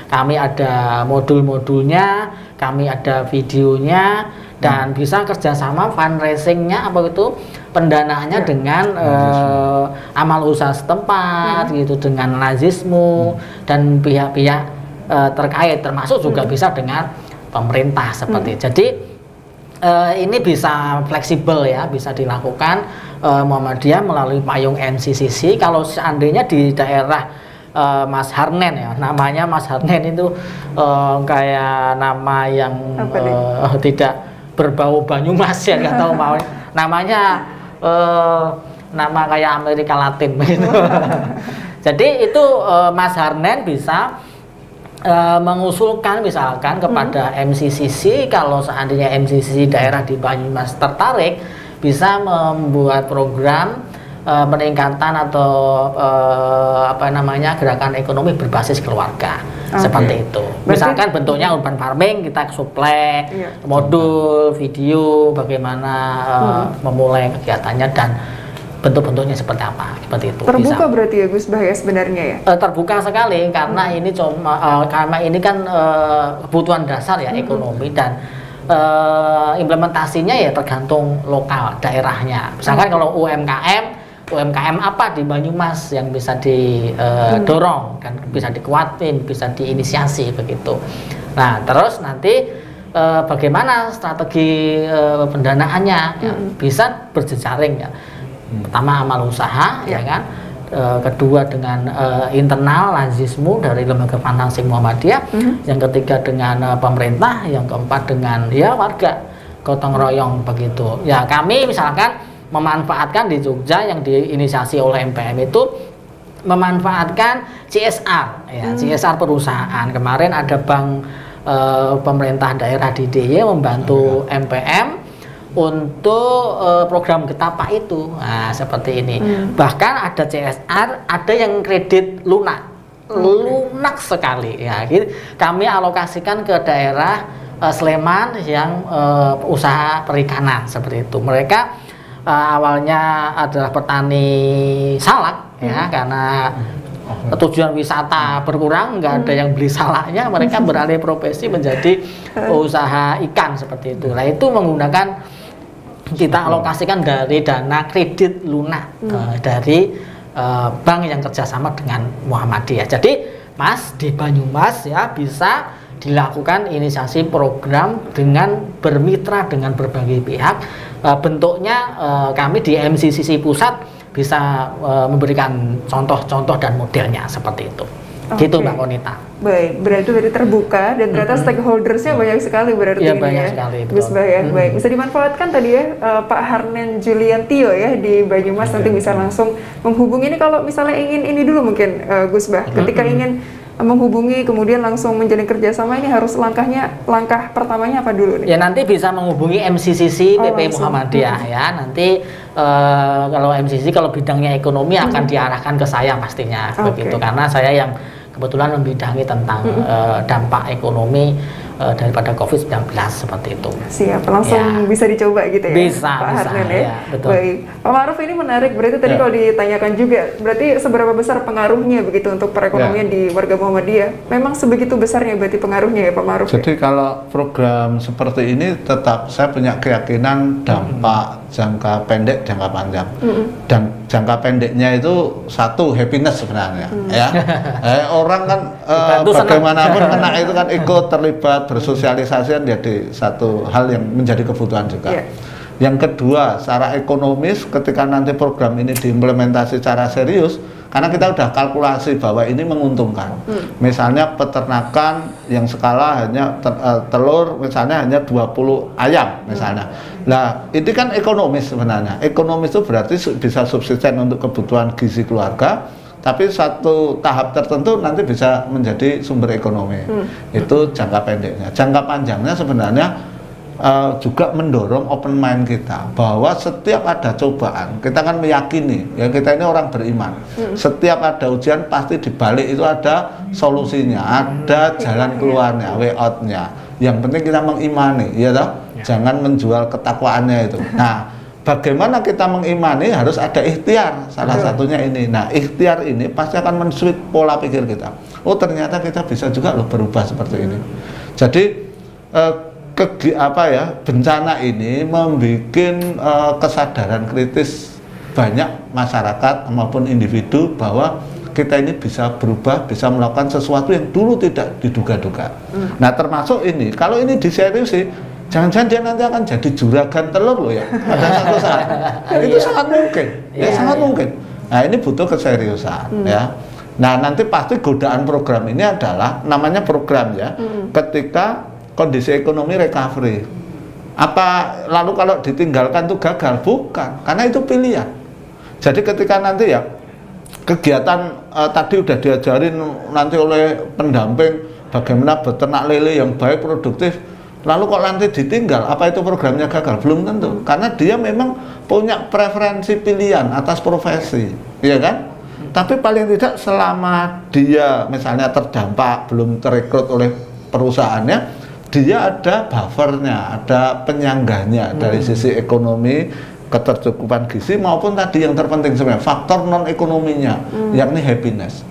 Kami ada modul-modulnya, kami ada videonya, dan bisa kerjasama fundraisingnya apa itu pendanaannya dengan amal usaha setempat gitu, dengan Lazismu dan pihak-pihak terkait, termasuk juga bisa dengan pemerintah seperti itu. Jadi ini bisa fleksibel ya, bisa dilakukan Muhammadiyah melalui payung MCCC. Kalau seandainya di daerah Mas Harnen ya, namanya Mas Harnen itu kayak nama yang tidak berbau Banyumas ya, nggak tahu mau namanya nama kayak Amerika Latin begitu. Jadi itu Mas Harnen bisa mengusulkan misalkan kepada MCCC, kalau seandainya MCCC daerah di Banyumas tertarik, bisa membuat program peningkatan atau apa namanya gerakan ekonomi berbasis keluarga. Seperti itu. Misalkan bentuknya urban farming, kita suplai modul video bagaimana memulai kegiatannya dan bentuk-bentuknya seperti apa, seperti itu. Terbuka bisa. Berarti ya Gus Bah ya sebenarnya ya? Terbuka sekali karena ini cuma karena ini kan kebutuhan dasar ya ekonomi, dan implementasinya ya tergantung lokal daerahnya. Misalkan kalau UMKM apa di Banyumas yang bisa didorong kan, bisa dikuatin, bisa diinisiasi begitu. Nah terus nanti bagaimana strategi pendanaannya ya, bisa berjejaring ya. Pertama amal usaha ya kan, kedua dengan internal Lazismu dari lembaga financing Muhammadiyah, yang ketiga dengan pemerintah, yang keempat dengan ya warga gotong royong begitu. Ya kami misalkan memanfaatkan di Jogja yang diinisiasi oleh MPM itu memanfaatkan CSR ya, CSR perusahaan. Kemarin ada bank pemerintah daerah di DIY membantu MPM untuk program Getapa itu. Nah, seperti ini. Bahkan ada CSR, ada yang kredit lunak. Lunak sekali ya. Kami alokasikan ke daerah Sleman yang usaha perikanan seperti itu. Mereka awalnya adalah petani salak ya, karena tujuan wisata berkurang, nggak ada yang beli salaknya, mereka beralih profesi menjadi usaha ikan seperti itu. Nah itu menggunakan, kita alokasikan dari dana kredit lunak dari bank yang kerjasama dengan Muhammadiyah. Jadi Mas di Banyumas ya bisa dilakukan inisiasi program dengan bermitra dengan berbagai pihak. Bentuknya kami di MCCC pusat bisa memberikan contoh-contoh dan modelnya seperti itu. Gitu Mbak Konita. Baik, berarti dari terbuka dan ternyata stakeholdersnya banyak sekali berarti ya, ini banyak ya. Sekali, Gus Bah ya. Baik, bisa dimanfaatkan tadi ya Pak Harnen Juliantio ya di Banyumas, nanti bisa langsung menghubungi ini kalau misalnya ingin ini dulu mungkin Gus Bah, ketika ingin menghubungi kemudian langsung menjalin kerjasama, ini harus langkah pertamanya apa dulu nih? Ya nanti bisa menghubungi MCCC PP Muhammadiyah ya. Nanti kalau MCCC kalau bidangnya ekonomi akan diarahkan ke saya pastinya begitu, karena saya yang kebetulan membidangi tentang dampak ekonomi daripada COVID-19 seperti itu. Siap, langsung ya. Bisa dicoba gitu ya bisa, Pak Harnen ya? Ya, betul. Baik, Pak Ma'ruf ini menarik, berarti tadi kalau ditanyakan juga, berarti seberapa besar pengaruhnya begitu untuk perekonomian di warga Muhammadiyah? Memang sebegitu besarnya berarti pengaruhnya ya Pak Ma'ruf? Jadi kalau program seperti ini tetap saya punya keyakinan dampak jangka pendek, jangka panjang. Dan jangka pendeknya itu satu, happiness sebenarnya ya. Orang kan bagaimanapun kena itu kan ikut terlibat bersosialisasi jadi satu hal yang menjadi kebutuhan juga. Yang kedua, secara ekonomis ketika nanti program ini diimplementasi secara serius, karena kita udah kalkulasi bahwa ini menguntungkan. Misalnya peternakan yang skala hanya telur misalnya hanya 20 ayam misalnya. Nah, ini kan ekonomis sebenarnya. Ekonomis itu berarti bisa subsisten untuk kebutuhan gizi keluarga, tapi satu tahap tertentu nanti bisa menjadi sumber ekonomi. Itu jangka pendeknya. Jangka panjangnya sebenarnya juga mendorong open mind kita, bahwa setiap ada cobaan kita kan meyakini, ya kita ini orang beriman, setiap ada ujian pasti dibalik itu ada solusinya, ada jalan keluarnya, way outnya. Yang penting kita mengimani, ya toh, jangan menjual ketakwaannya itu. Nah, bagaimana kita mengimani, harus ada ikhtiar, salah satunya ini. Nah, ikhtiar ini pasti akan men-switch pola pikir kita. Oh, ternyata kita bisa juga loh berubah seperti ini. Jadi bencana ini membuat kesadaran kritis banyak masyarakat maupun individu bahwa kita ini bisa berubah, bisa melakukan sesuatu yang dulu tidak diduga-duga. Nah, termasuk ini, kalau ini diseriusi, jangan-jangan dia nanti akan jadi juragan telur loh ya pada satu saat. Itu sangat mungkin, sangat mungkin. Nah, ini butuh keseriusan ya. Nah, nanti pasti godaan program ini adalah namanya program ya. Ketika kondisi ekonomi recovery, lalu kalau ditinggalkan itu gagal? Bukan, karena itu pilihan. Jadi ketika nanti ya kegiatan tadi udah diajarin nanti oleh pendamping bagaimana beternak lele yang baik, produktif, lalu kok nanti ditinggal, apa itu programnya gagal? Belum tentu, karena dia memang punya preferensi pilihan atas profesi, ya kan? Tapi paling tidak selama dia misalnya terdampak, belum terekrut oleh perusahaannya, dia ada buffernya, ada penyangganya dari sisi ekonomi, ketercukupan gizi, maupun tadi yang terpenting sebenarnya faktor non ekonominya, yakni happiness.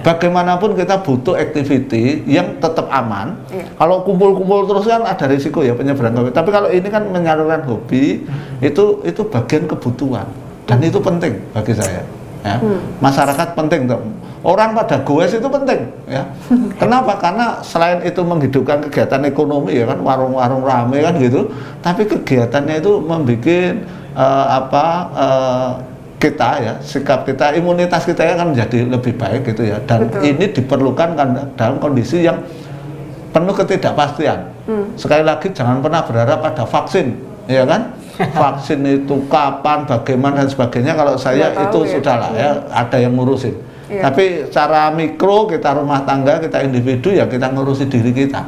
Bagaimanapun kita butuh activity yang tetap aman. Kalau kumpul-kumpul terus kan ada risiko ya penyebaran COVID. Tapi kalau ini kan menyalurkan hobi, itu bagian kebutuhan dan itu penting bagi saya. Ya. Masyarakat penting tuh. Orang pada goes itu penting ya. Kenapa? Karena selain itu menghidupkan kegiatan ekonomi ya kan, warung-warung rame kan gitu, tapi kegiatannya itu membuat kita ya, sikap kita, imunitas kita ya kan menjadi lebih baik gitu ya. Dan ini diperlukan kan dalam kondisi yang penuh ketidakpastian. Sekali lagi jangan pernah berharap pada vaksin, ya kan? Vaksin itu kapan, bagaimana dan sebagainya, kalau saya itu sudahlah ya, ada yang ngurusin. Tapi secara mikro kita rumah tangga, kita individu ya kita ngurusi diri kita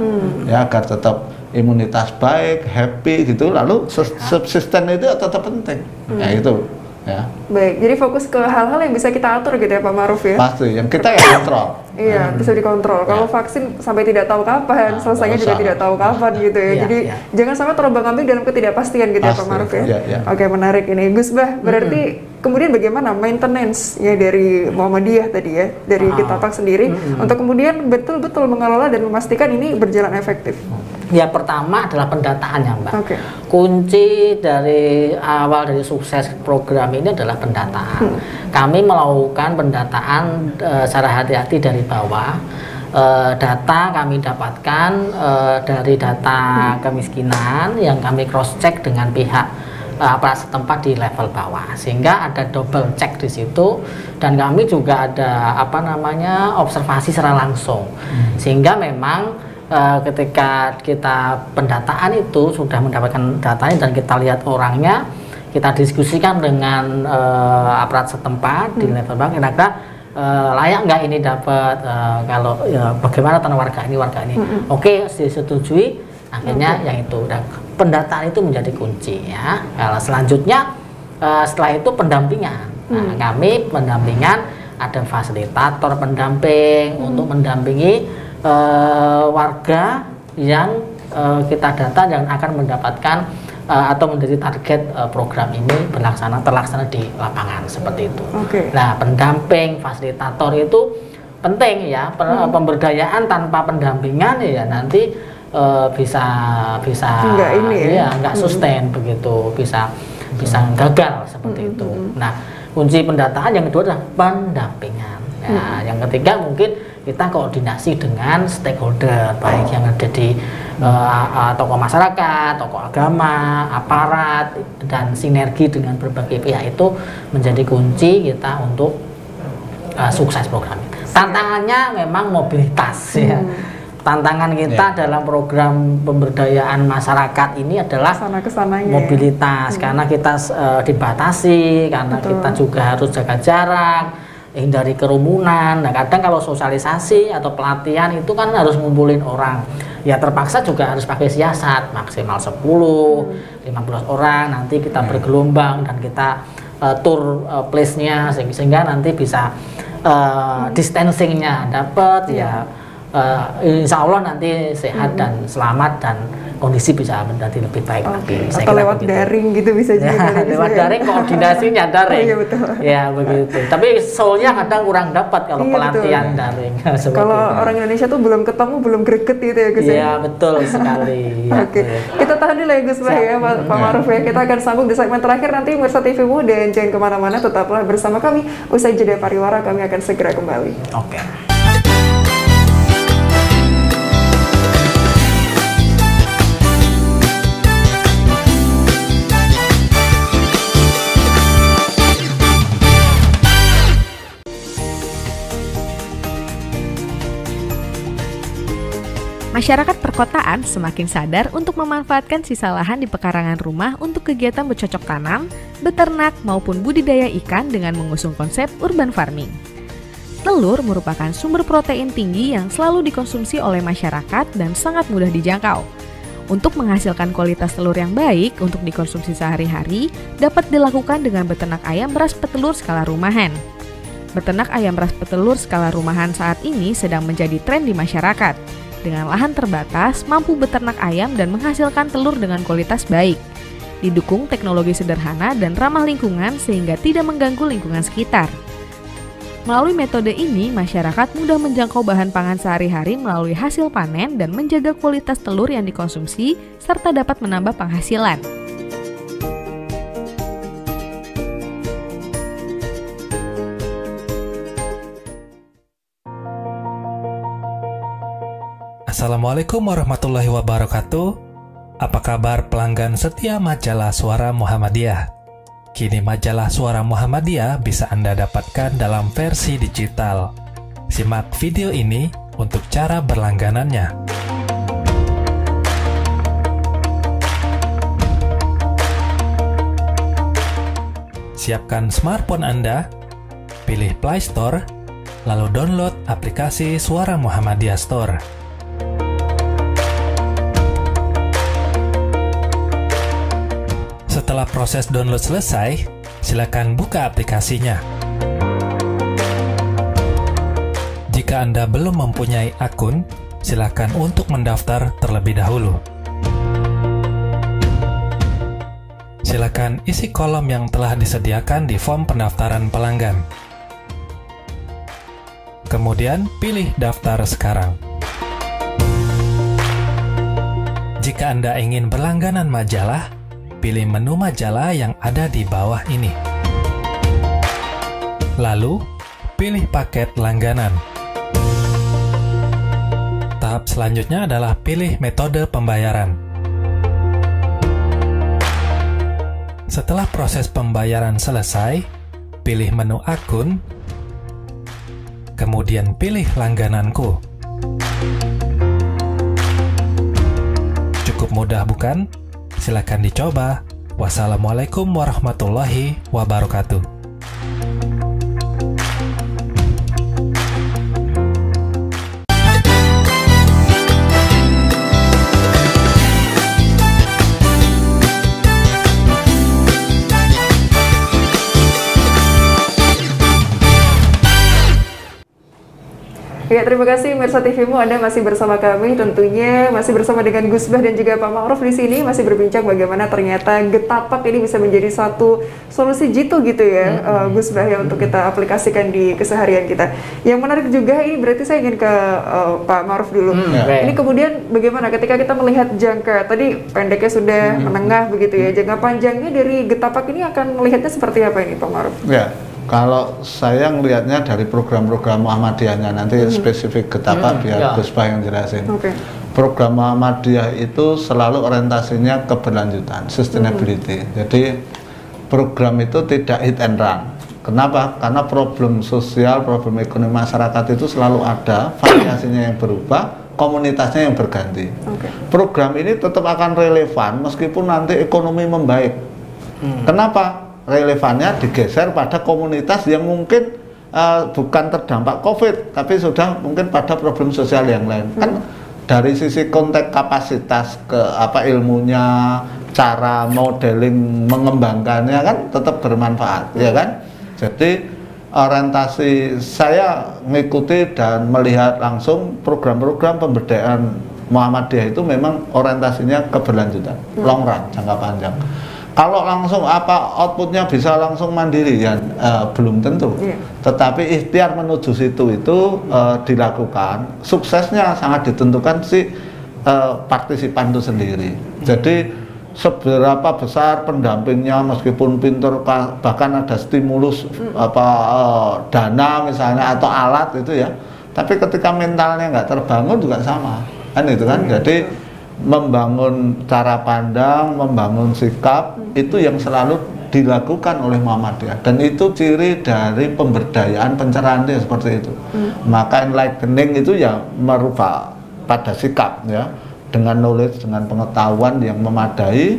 ya agar tetap imunitas baik, happy gitu, lalu subsisten itu tetap penting. Ya itu ya. Baik, jadi fokus ke hal-hal yang bisa kita atur gitu ya Pak Ma'ruf ya. Pasti, yang kita yang kontrol. Iya, bisa dikontrol. Kalau vaksin sampai tidak tahu kapan, selesainya juga tidak tahu kapan gitu ya. Jadi jangan sampai terombang-ambing dalam ketidakpastian gitu ya Pak Ma'ruf ya. Oke, menarik ini. Gus Bah, berarti kemudian bagaimana maintenance ya dari Muhammadiyah tadi ya, dari Kitapak sendiri untuk kemudian betul-betul mengelola dan memastikan ini berjalan efektif? Ya, pertama adalah pendataannya, Mbak. Kunci dari awal dari sukses program ini adalah pendataan. Kami melakukan pendataan secara hati-hati dari bawah. Data kami dapatkan dari data kemiskinan yang kami cross check dengan pihak aparat setempat di level bawah, sehingga ada double check di situ, dan kami juga ada observasi secara langsung, sehingga memang ketika kita pendataan itu sudah mendapatkan datanya dan kita lihat orangnya, kita diskusikan dengan aparat setempat di level bawah, kira-kira layak nggak ini dapat, kalau bagaimana tanah warga ini, oke, disetujui, akhirnya yang itu. Dan pendataan itu menjadi kunci ya. Kalau selanjutnya setelah itu pendampingan. Nah, kami pendampingan, ada fasilitator pendamping untuk mendampingi warga yang kita data yang akan mendapatkan atau menjadi target program ini terlaksana di lapangan seperti itu. Nah, pendamping, fasilitator itu penting ya. Pemberdayaan tanpa pendampingan ya nanti bisa nggak sustain begitu, bisa gagal seperti itu. Nah, kunci pendataan yang kedua adalah pendampingan. Nah, yang ketiga mungkin kita koordinasi dengan stakeholder, baik yang ada di tokoh masyarakat, tokoh agama, aparat, dan sinergi dengan berbagai pihak itu menjadi kunci kita untuk sukses program ini. Tantangannya memang mobilitas ya. Tantangan kita dalam program pemberdayaan masyarakat ini adalah mobilitas, karena kita dibatasi, karena kita juga harus jaga jarak. hindari kerumunan. Nah, kadang kalau sosialisasi atau pelatihan itu kan harus ngumpulin orang. Ya terpaksa juga harus pakai siasat, maksimal 10, 15 orang, nanti kita bergelombang dan kita tour place-nya sehingga nanti bisa distancing-nya dapat ya. Insya Allah nanti sehat dan selamat dan kondisi bisa menjadi lebih baik lagi. Atau lewat daring gitu bisa juga. Lewat daring koordinasinya daring. Iya betul. Ya begitu. Tapi soalnya kadang kurang dapat kalau pelatihan daring. Kalau orang Indonesia tuh belum ketemu, belum greget gitu ya Gus. Iya betul sekali. Oke. Kita tahan dulu ya Gus Bah ya, Pak Ma'ruf ya. Kita akan sambung di segmen terakhir nanti Mirsa TVmu, dan jangan kemana-mana, tetaplah bersama kami. Usai jeda pariwara kami akan segera kembali. Oke. Masyarakat perkotaan semakin sadar untuk memanfaatkan sisa lahan di pekarangan rumah untuk kegiatan bercocok tanam, beternak, maupun budidaya ikan dengan mengusung konsep urban farming. Telur merupakan sumber protein tinggi yang selalu dikonsumsi oleh masyarakat dan sangat mudah dijangkau. Untuk menghasilkan kualitas telur yang baik untuk dikonsumsi sehari-hari, dapat dilakukan dengan beternak ayam ras petelur skala rumahan. Beternak ayam ras petelur skala rumahan saat ini sedang menjadi tren di masyarakat. Dengan lahan terbatas, mampu beternak ayam dan menghasilkan telur dengan kualitas baik. Didukung teknologi sederhana dan ramah lingkungan sehingga tidak mengganggu lingkungan sekitar. Melalui metode ini, masyarakat mudah menjangkau bahan pangan sehari-hari melalui hasil panen dan menjaga kualitas telur yang dikonsumsi, serta dapat menambah penghasilan. Assalamualaikum warahmatullahi wabarakatuh. Apa kabar pelanggan setia majalah Suara Muhammadiyah? Kini majalah Suara Muhammadiyah bisa Anda dapatkan dalam versi digital. Simak video ini untuk cara berlangganannya. Siapkan smartphone Anda, pilih Play Store, lalu download aplikasi Suara Muhammadiyah Store. Setelah proses download selesai, silakan buka aplikasinya. Jika Anda belum mempunyai akun, silakan untuk mendaftar terlebih dahulu. Silakan isi kolom yang telah disediakan di form pendaftaran pelanggan. Kemudian pilih daftar sekarang. Jika Anda ingin berlangganan majalah, pilih menu majalah yang ada di bawah ini. Lalu, pilih paket langganan. Tahap selanjutnya adalah pilih metode pembayaran. Setelah proses pembayaran selesai, pilih menu akun, kemudian pilih langgananku. Cukup mudah bukan? Silakan dicoba. Wassalamualaikum warahmatullahi wabarakatuh. Ya, terima kasih Mirsa TVmu, Anda masih bersama kami, tentunya masih bersama dengan Gus Bah dan juga Pak Ma'ruf di sini, masih berbincang bagaimana ternyata getapak ini bisa menjadi satu solusi jitu gitu ya, Gus Bah ya, untuk kita aplikasikan di keseharian kita. Yang menarik juga ini, berarti saya ingin ke Pak Ma'ruf dulu. Ini kemudian bagaimana ketika kita melihat jangka, tadi pendeknya sudah menengah begitu ya, jangka panjangnya dari getapak ini akan melihatnya seperti apa ini Pak Ma'ruf? Ya. Kalau saya ngelihatnya dari program-program Muhammadiyahnya, nanti spesifik getapak biar Gus Bah yang jelasin. Program Muhammadiyah itu selalu orientasinya keberlanjutan, sustainability. Jadi program itu tidak hit and run. Kenapa? Karena problem sosial, problem ekonomi masyarakat itu selalu ada, variasinya yang berubah, komunitasnya yang berganti. Program ini tetap akan relevan meskipun nanti ekonomi membaik. Kenapa? Relevannya digeser pada komunitas yang mungkin bukan terdampak COVID, tapi sudah mungkin pada problem sosial yang lain. Kan dari sisi konteks kapasitas ke ilmunya, cara modeling mengembangkannya kan tetap bermanfaat, ya kan? Jadi orientasi saya mengikuti dan melihat langsung program-program pemberdayaan Muhammadiyah itu memang orientasinya keberlanjutan, long run, jangka panjang. Kalau langsung outputnya bisa langsung mandiri ya belum tentu. Tetapi ikhtiar menuju situ itu dilakukan. Suksesnya sangat ditentukan si partisipan itu sendiri. Jadi seberapa besar pendampingnya, meskipun pinter bahkan ada stimulus dana misalnya atau alat itu ya. Tapi ketika mentalnya nggak terbangun juga sama. Kan itu kan. Jadi membangun cara pandang, membangun sikap itu yang selalu dilakukan oleh Muhammadiyah, dan itu ciri dari pemberdayaan pencerahan dia seperti itu. Maka enlightening itu ya merubah pada sikap ya, dengan knowledge, dengan pengetahuan yang memadai,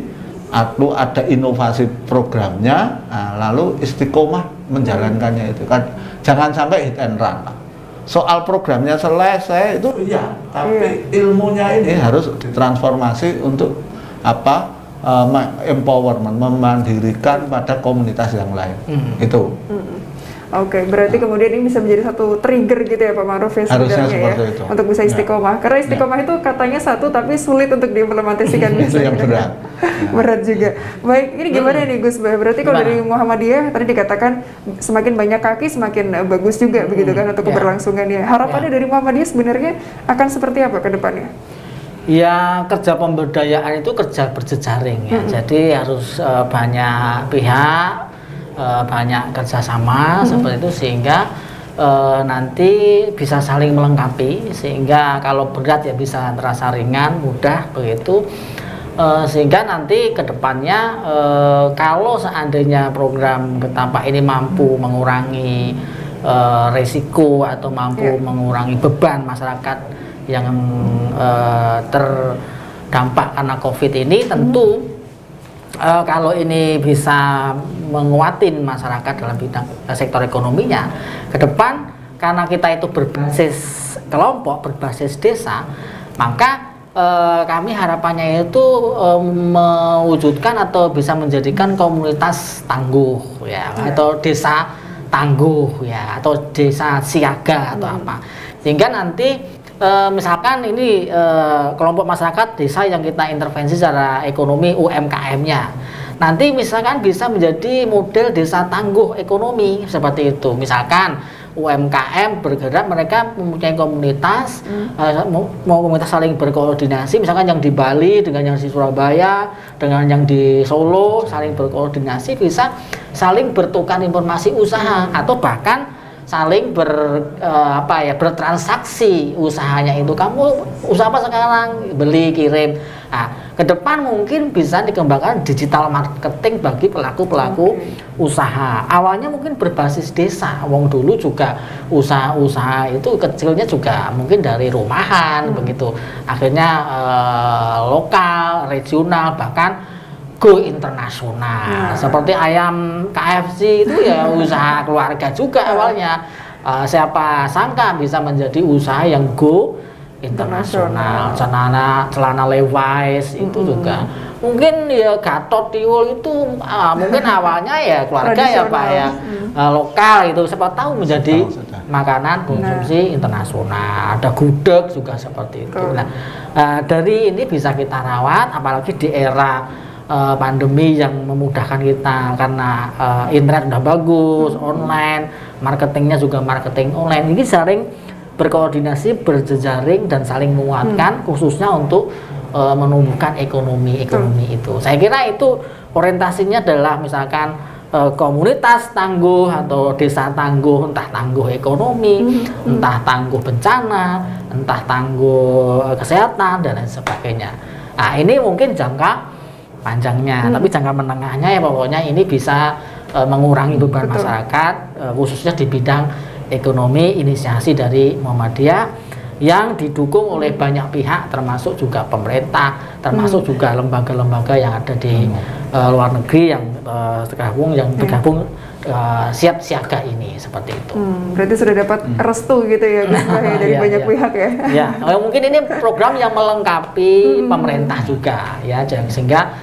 atau ada inovasi programnya, lalu istiqomah menjalankannya itu kan, jangan sampai hit and run. Soal programnya selesai itu ya, tapi ilmunya ini harus ditransformasi untuk empowerment, memandirikan pada komunitas yang lain. Itu. Oke, berarti kemudian ini bisa menjadi satu trigger gitu ya Pak Ma'ruf ya sebenarnya ya, itu. untuk bisa istiqomah. Karena istiqomah itu katanya satu tapi sulit untuk diimplementasikan itu yang berat. Berat juga. Baik, ini gimana nih Gus? Berarti kalau dari Muhammadiyah tadi dikatakan semakin banyak kaki semakin bagus juga begitu kan untuk keberlangsungannya. Harapannya dari Muhammadiyah sebenarnya akan seperti apa ke depannya? Ya, kerja pemberdayaan itu kerja berjejaring ya. Jadi harus banyak pihak, banyak kerjasama seperti itu, sehingga nanti bisa saling melengkapi, sehingga kalau berat ya bisa terasa ringan, mudah begitu, sehingga nanti kedepannya kalau seandainya program Getampak ini mampu mengurangi resiko atau mampu mengurangi beban masyarakat yang terdampak karena COVID ini, tentu kalau ini bisa menguatin masyarakat dalam bidang sektor ekonominya ke depan, karena kita itu berbasis kelompok, berbasis desa, maka kami harapannya itu mewujudkan atau bisa menjadikan komunitas tangguh ya, atau desa tangguh ya, atau desa siaga atau apa, sehingga nanti misalkan ini kelompok masyarakat desa yang kita intervensi secara ekonomi UMKM-nya, nanti misalkan bisa menjadi model desa tangguh ekonomi seperti itu. Misalkan UMKM bergerak, mereka mempunyai komunitas, mau komunitas saling berkoordinasi, misalkan yang di Bali dengan yang di Surabaya dengan yang di Solo saling berkoordinasi, bisa saling bertukar informasi usaha, atau bahkan saling bertransaksi usahanya itu. Kamu usaha apa sekarang? Beli, kirim. Nah, ke depan mungkin bisa dikembangkan digital marketing bagi pelaku-pelaku usaha. Awalnya mungkin berbasis desa. Wong dulu juga usaha-usaha itu kecilnya juga mungkin dari rumahan begitu. Akhirnya lokal, regional, bahkan go internasional. Seperti ayam KFC itu ya usaha keluarga juga awalnya. Siapa sangka bisa menjadi usaha yang go internasional. Celana Levi's itu juga. Mungkin ya Gatot Tiwul itu mungkin awalnya ya keluarga ya Pak ya, lokal itu, siapa tahu menjadi makanan konsumsi internasional. Ada gudeg juga seperti itu. Nah, dari ini bisa kita rawat, apalagi di era pandemi yang memudahkan kita karena internet udah bagus, online, marketingnya juga marketing online. Ini sering berkoordinasi, berjejaring, dan saling menguatkan, khususnya untuk menumbuhkan ekonomi itu. Saya kira itu orientasinya adalah misalkan komunitas tangguh atau desa tangguh, entah tangguh ekonomi, entah tangguh bencana, entah tangguh kesehatan, dan lain sebagainya. Nah, ini mungkin jangka panjangnya, tapi jangka menengahnya ya pokoknya ini bisa mengurangi beban masyarakat, khususnya di bidang ekonomi, inisiasi dari Muhammadiyah. yang didukung oleh banyak pihak, termasuk juga pemerintah, termasuk juga lembaga-lembaga yang ada di luar negeri yang bergabung siap siaga ini, seperti itu. Berarti sudah dapat restu gitu ya Gus Bah ya, dari banyak pihak ya. Ya, mungkin ini program yang melengkapi pemerintah juga ya, sehingga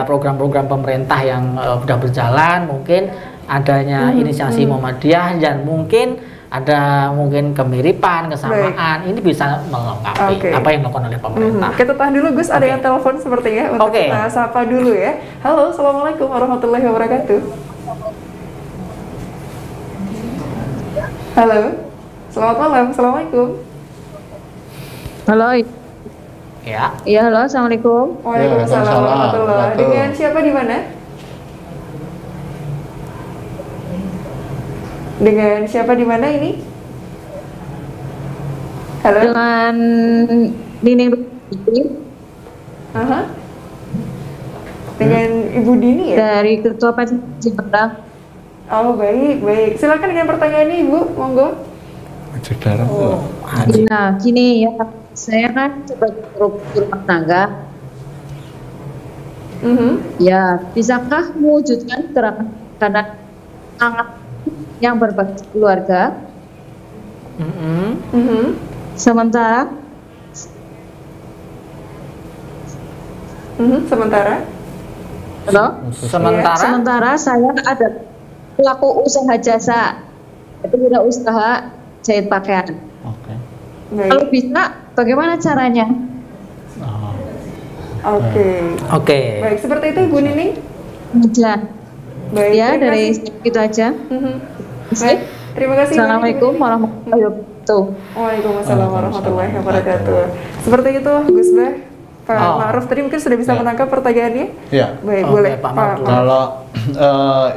program-program pemerintah yang sudah berjalan, mungkin adanya inisiasi Muhammadiyah dan mungkin kemiripan, kesamaan, ini bisa melengkapi apa yang dilakukan oleh pemerintah. Kita tahan dulu Gus, ada yang telepon sepertinya untuk kita sapa dulu ya. Halo, Assalamualaikum warahmatullahi wabarakatuh. Halo, selamat malam, Assalamualaikum. Halo. Ya. Iya, halo, Assalamualaikum. Waalaikumsalam warahmatullahi wabarakatuh. Dengan siapa di mana? Dengan siapa di mana ini? Halo. Dengan Nining. Dengan Ibu Dini ya? Dari Ketua Panitia Ciberang. Oh baik. Silakan dengan pertanyaannya Ibu, monggo. Nah, gini ya, saya kan sebagai rumah tangga. Ya, bisakah mewujudkan gerakan anak yang berbasis keluarga? Sementara sementara saya ada pelaku usaha jasa, itu tidak usaha jahit pakaian. Kalau bisa, bagaimana caranya? Baik, seperti itu Ibu Nining. Baik, ya dari itu aja. Baik, terima kasih. Assalamualaikum warahmatullahi wabarakatuh. Waalaikumsalam warahmatullahi wabarakatuh. Seperti itu Gus Bah. Pak Ma'ruf tadi mungkin sudah bisa menangkap pertanyaannya. Ya. Baik, boleh Pak Ma'ruf. Kalau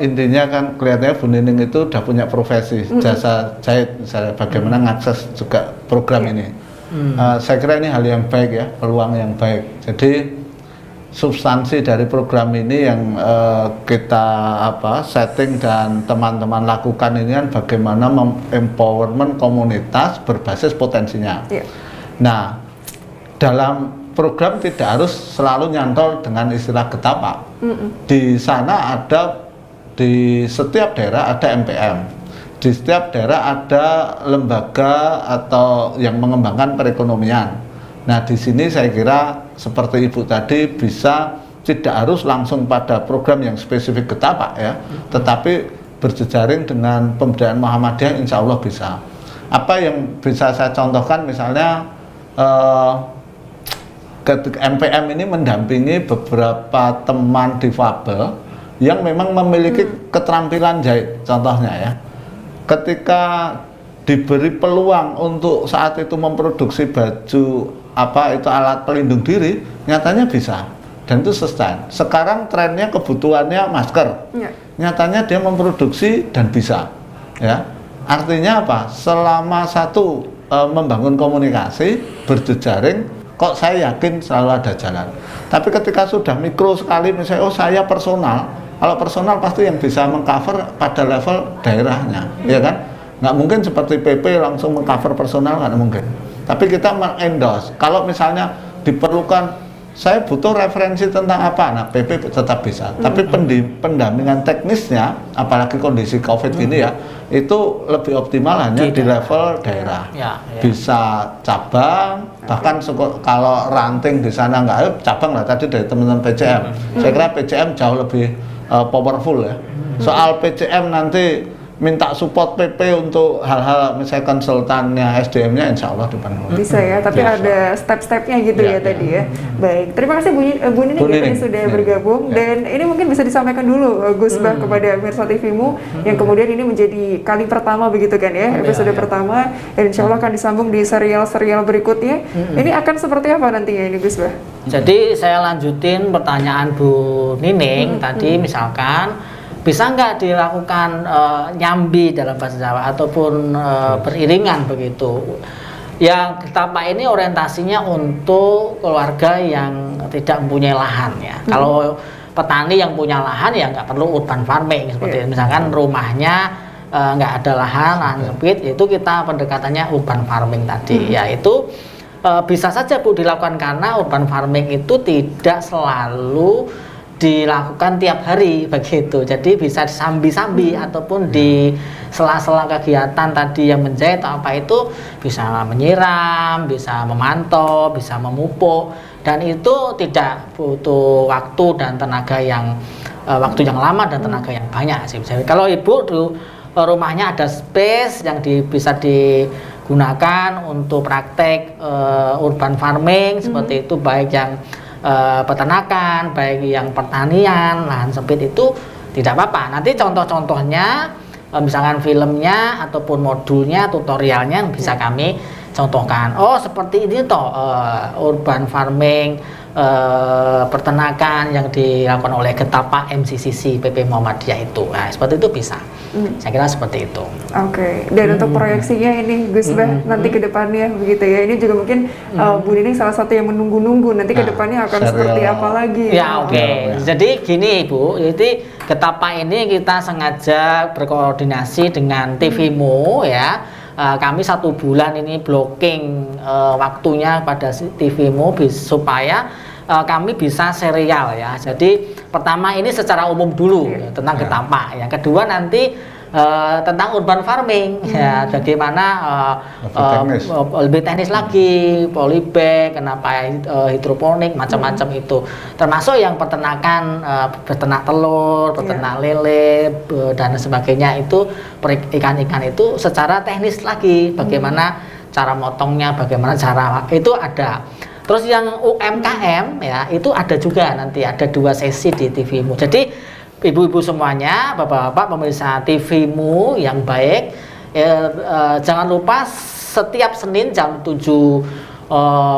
intinya kan kelihatannya Bu Nining itu udah punya profesi jasa jahit, misalnya bagaimana ngakses juga program ini. Saya kira ini hal yang baik ya, peluang yang baik. Jadi substansi dari program ini yang kita setting dan teman-teman lakukan ini kan bagaimana empowerment komunitas berbasis potensinya. Nah, dalam program tidak harus selalu nyantol dengan istilah getapak. Di sana di setiap daerah ada MPM, di setiap daerah ada lembaga atau yang mengembangkan perekonomian. Nah, di sini saya kira seperti Ibu tadi bisa tidak harus langsung pada program yang spesifik getapak ya, tetapi berjejaring dengan pemberdayaan Muhammadiyah, insya Allah bisa. Apa yang bisa saya contohkan misalnya MPM ini mendampingi beberapa teman difabel yang memang memiliki keterampilan jahit, contohnya ya. Ketika diberi peluang untuk saat itu memproduksi baju itu alat pelindung diri, nyatanya bisa dan itu sustain. Sekarang trennya kebutuhannya masker, nyatanya dia memproduksi dan bisa ya. Artinya apa? Selama membangun komunikasi berjejaring, kok saya yakin selalu ada jalan. Tapi ketika sudah mikro sekali, misalnya saya personal, kalau personal pasti yang bisa mengcover pada level daerahnya, ya kan? Nggak mungkin seperti PP langsung mengcover personal, nggak mungkin. Tapi kita mengendorse. Kalau misalnya diperlukan, saya butuh referensi tentang apa, nah PP tetap bisa. Tapi pendampingan teknisnya, apalagi kondisi COVID ini ya, itu lebih optimal hanya di level daerah. Bisa cabang, bahkan kalau ranting di sana nggak, cabang lah tadi dari teman-teman PCM. Saya kira PCM jauh lebih powerful ya. Soal PCM nanti minta support PP untuk hal-hal misalnya konsultannya, SDM-nya, insya Allah dipenuhi. Bisa ya, tapi ada step-stepnya gitu ya tadi ya. Baik, terima kasih Bu Nining yang sudah bergabung dan ini mungkin bisa disampaikan dulu Gus Bah kepada Mirsa TV-mu yang kemudian ini menjadi kali pertama begitu kan ya, episode pertama, dan insya Allah akan disambung di serial-serial berikutnya. Ini akan seperti apa nantinya ini Gus Bah? Jadi saya lanjutin pertanyaan Bu Nining tadi, misalkan bisa nggak dilakukan nyambi dalam bahasa Jawa ataupun beriringan begitu. Yang getapak ini orientasinya untuk keluarga yang tidak mempunyai lahan ya. Kalau petani yang punya lahan ya nggak perlu urban farming seperti misalkan rumahnya nggak ada lahan sempit, itu kita pendekatannya urban farming tadi, yaitu bisa saja Bu dilakukan karena urban farming itu tidak selalu dilakukan tiap hari begitu, jadi bisa sambi-sambi ataupun di sela-sela kegiatan tadi yang menjahit atau apa itu bisa menyiram, bisa memantau, bisa memupuk, dan itu tidak butuh waktu dan tenaga yang lama dan tenaga yang banyak sih. Jadi kalau ibu rumahnya ada space yang bisa digunakan untuk praktek urban farming seperti itu, baik yang peternakan, baik yang pertanian, lahan sempit itu tidak apa-apa. Nanti contoh-contohnya misalkan filmnya ataupun modulnya, tutorialnya bisa kami contohkan. Oh seperti ini toh urban farming peternakan yang dilakukan oleh Getapak MCCC PP Muhammadiyah itu. Nah, seperti itu bisa. Saya kira seperti itu. Oke. Dan untuk proyeksinya ini Gus Bah nanti ke depannya begitu ya. Ini juga mungkin Bu Nining salah satu yang menunggu-nunggu nanti ke depannya akan seperti apa lagi. Ya, oke. Jadi gini Bu, jadi Getapak ini kita sengaja berkoordinasi dengan TVMU ya. Kami 1 bulan ini blocking waktunya pada TVMU supaya kami bisa serial ya. Jadi pertama ini secara umum dulu tentang Getapak. Yang kedua nanti tentang urban farming ya, bagaimana lebih teknis lagi, polybag, kenapa hidroponik, macam-macam itu. Termasuk yang peternakan, peternak telur, peternak lele dan sebagainya itu, ikan-ikan itu secara teknis lagi, bagaimana cara motongnya, bagaimana cara itu ada. Terus yang UMKM ya itu ada juga, nanti ada 2 sesi di TVMU. Jadi ibu-ibu semuanya, bapak-bapak pemirsa TVMU yang baik, jangan lupa setiap Senin jam 7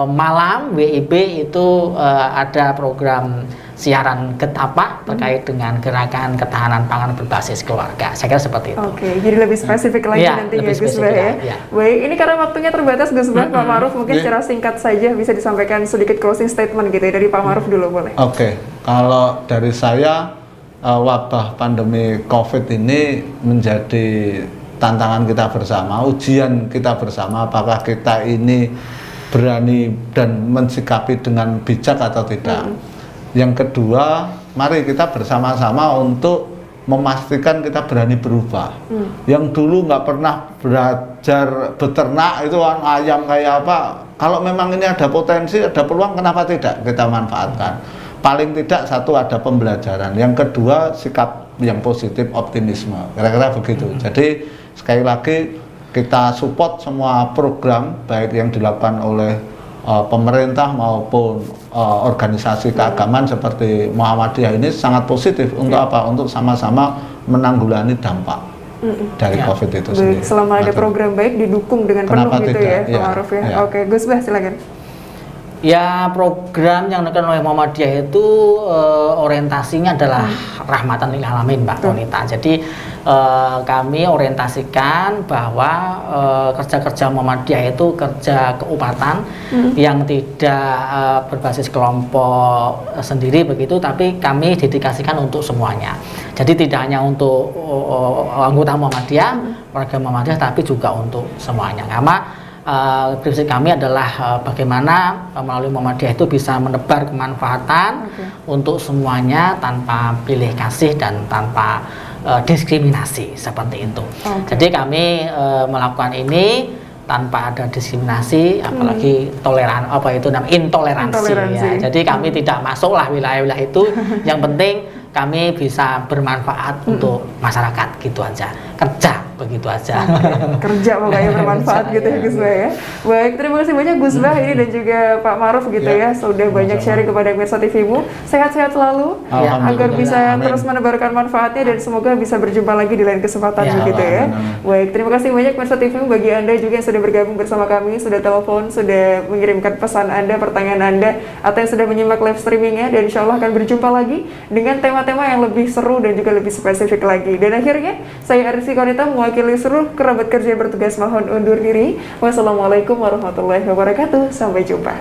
malam WIB itu ada program siaran Getapak terkait dengan gerakan ketahanan pangan berbasis keluarga. Saya kira seperti itu. Oke, jadi lebih spesifik lagi nanti ya Gus Bah ya. Baik, ini karena waktunya terbatas Gus Bah, Pak Ma'ruf mungkin secara singkat saja bisa disampaikan sedikit closing statement gitu ya dari Pak Ma'ruf dulu boleh. Oke, kalau dari saya wabah pandemi COVID ini menjadi tantangan kita bersama, ujian kita bersama, apakah kita ini berani dan mensikapi dengan bijak atau tidak. Yang kedua, mari kita bersama-sama untuk memastikan kita berani berubah. Yang dulu nggak pernah belajar beternak itu ayam kayak apa, kalau memang ini ada potensi, ada peluang, kenapa tidak kita manfaatkan. Paling tidak satu ada pembelajaran, yang kedua sikap yang positif, optimisme, kira-kira begitu. Jadi sekali lagi kita support semua program baik yang dilakukan oleh pemerintah maupun organisasi keagamaan seperti Muhammadiyah ini sangat positif untuk apa? Untuk sama-sama menanggulangi dampak dari COVID itu sendiri. Selama ada program baik didukung dengan penuh gitu ya, Pak Ma'ruf ya. Oke, Gus Bah silakan. Ya, program yang dilakukan oleh Muhammadiyah itu orientasinya adalah rahmatan lil alamin, Mbak Konita. Jadi kami orientasikan bahwa kerja-kerja Muhammadiyah itu kerja keupatan yang tidak berbasis kelompok sendiri begitu, tapi kami dedikasikan untuk semuanya. Jadi tidak hanya untuk anggota Muhammadiyah, warga Muhammadiyah, tapi juga untuk semuanya. Karena prinsip kami adalah bagaimana melalui Muhammadiyah itu bisa menebar kemanfaatan untuk semuanya tanpa pilih kasih dan tanpa diskriminasi seperti itu. Jadi kami melakukan ini tanpa ada diskriminasi, apalagi toleran intoleransi. Ya. Jadi kami tidak masuklah wilayah-wilayah itu. Yang penting kami bisa bermanfaat untuk masyarakat gitu aja, kerja begitu aja. Kerja pokoknya bermanfaat gitu ya Gus Bah ya. Baik, terima kasih banyak Gus Bah ini dan juga Pak Ma'ruf gitu ya sudah banyak sharing kepada pemirsa TVMU. Sehat-sehat selalu agar bisa terus menebarkan manfaatnya dan semoga bisa berjumpa lagi di lain kesempatan begitu ya. Baik, terima kasih banyak pemirsa TVMU, bagi Anda juga yang sudah bergabung bersama kami, sudah telepon, sudah mengirimkan pesan Anda, pertanyaan Anda, atau yang sudah menyimak live streamingnya, dan insya Allah akan berjumpa lagi dengan tema-tema yang lebih seru dan juga lebih spesifik lagi. Dan akhirnya saya Arsi Konita mewakili seluruh kerabat kerja yang bertugas mohon undur diri. Wassalamualaikum warahmatullahi wabarakatuh. Sampai jumpa.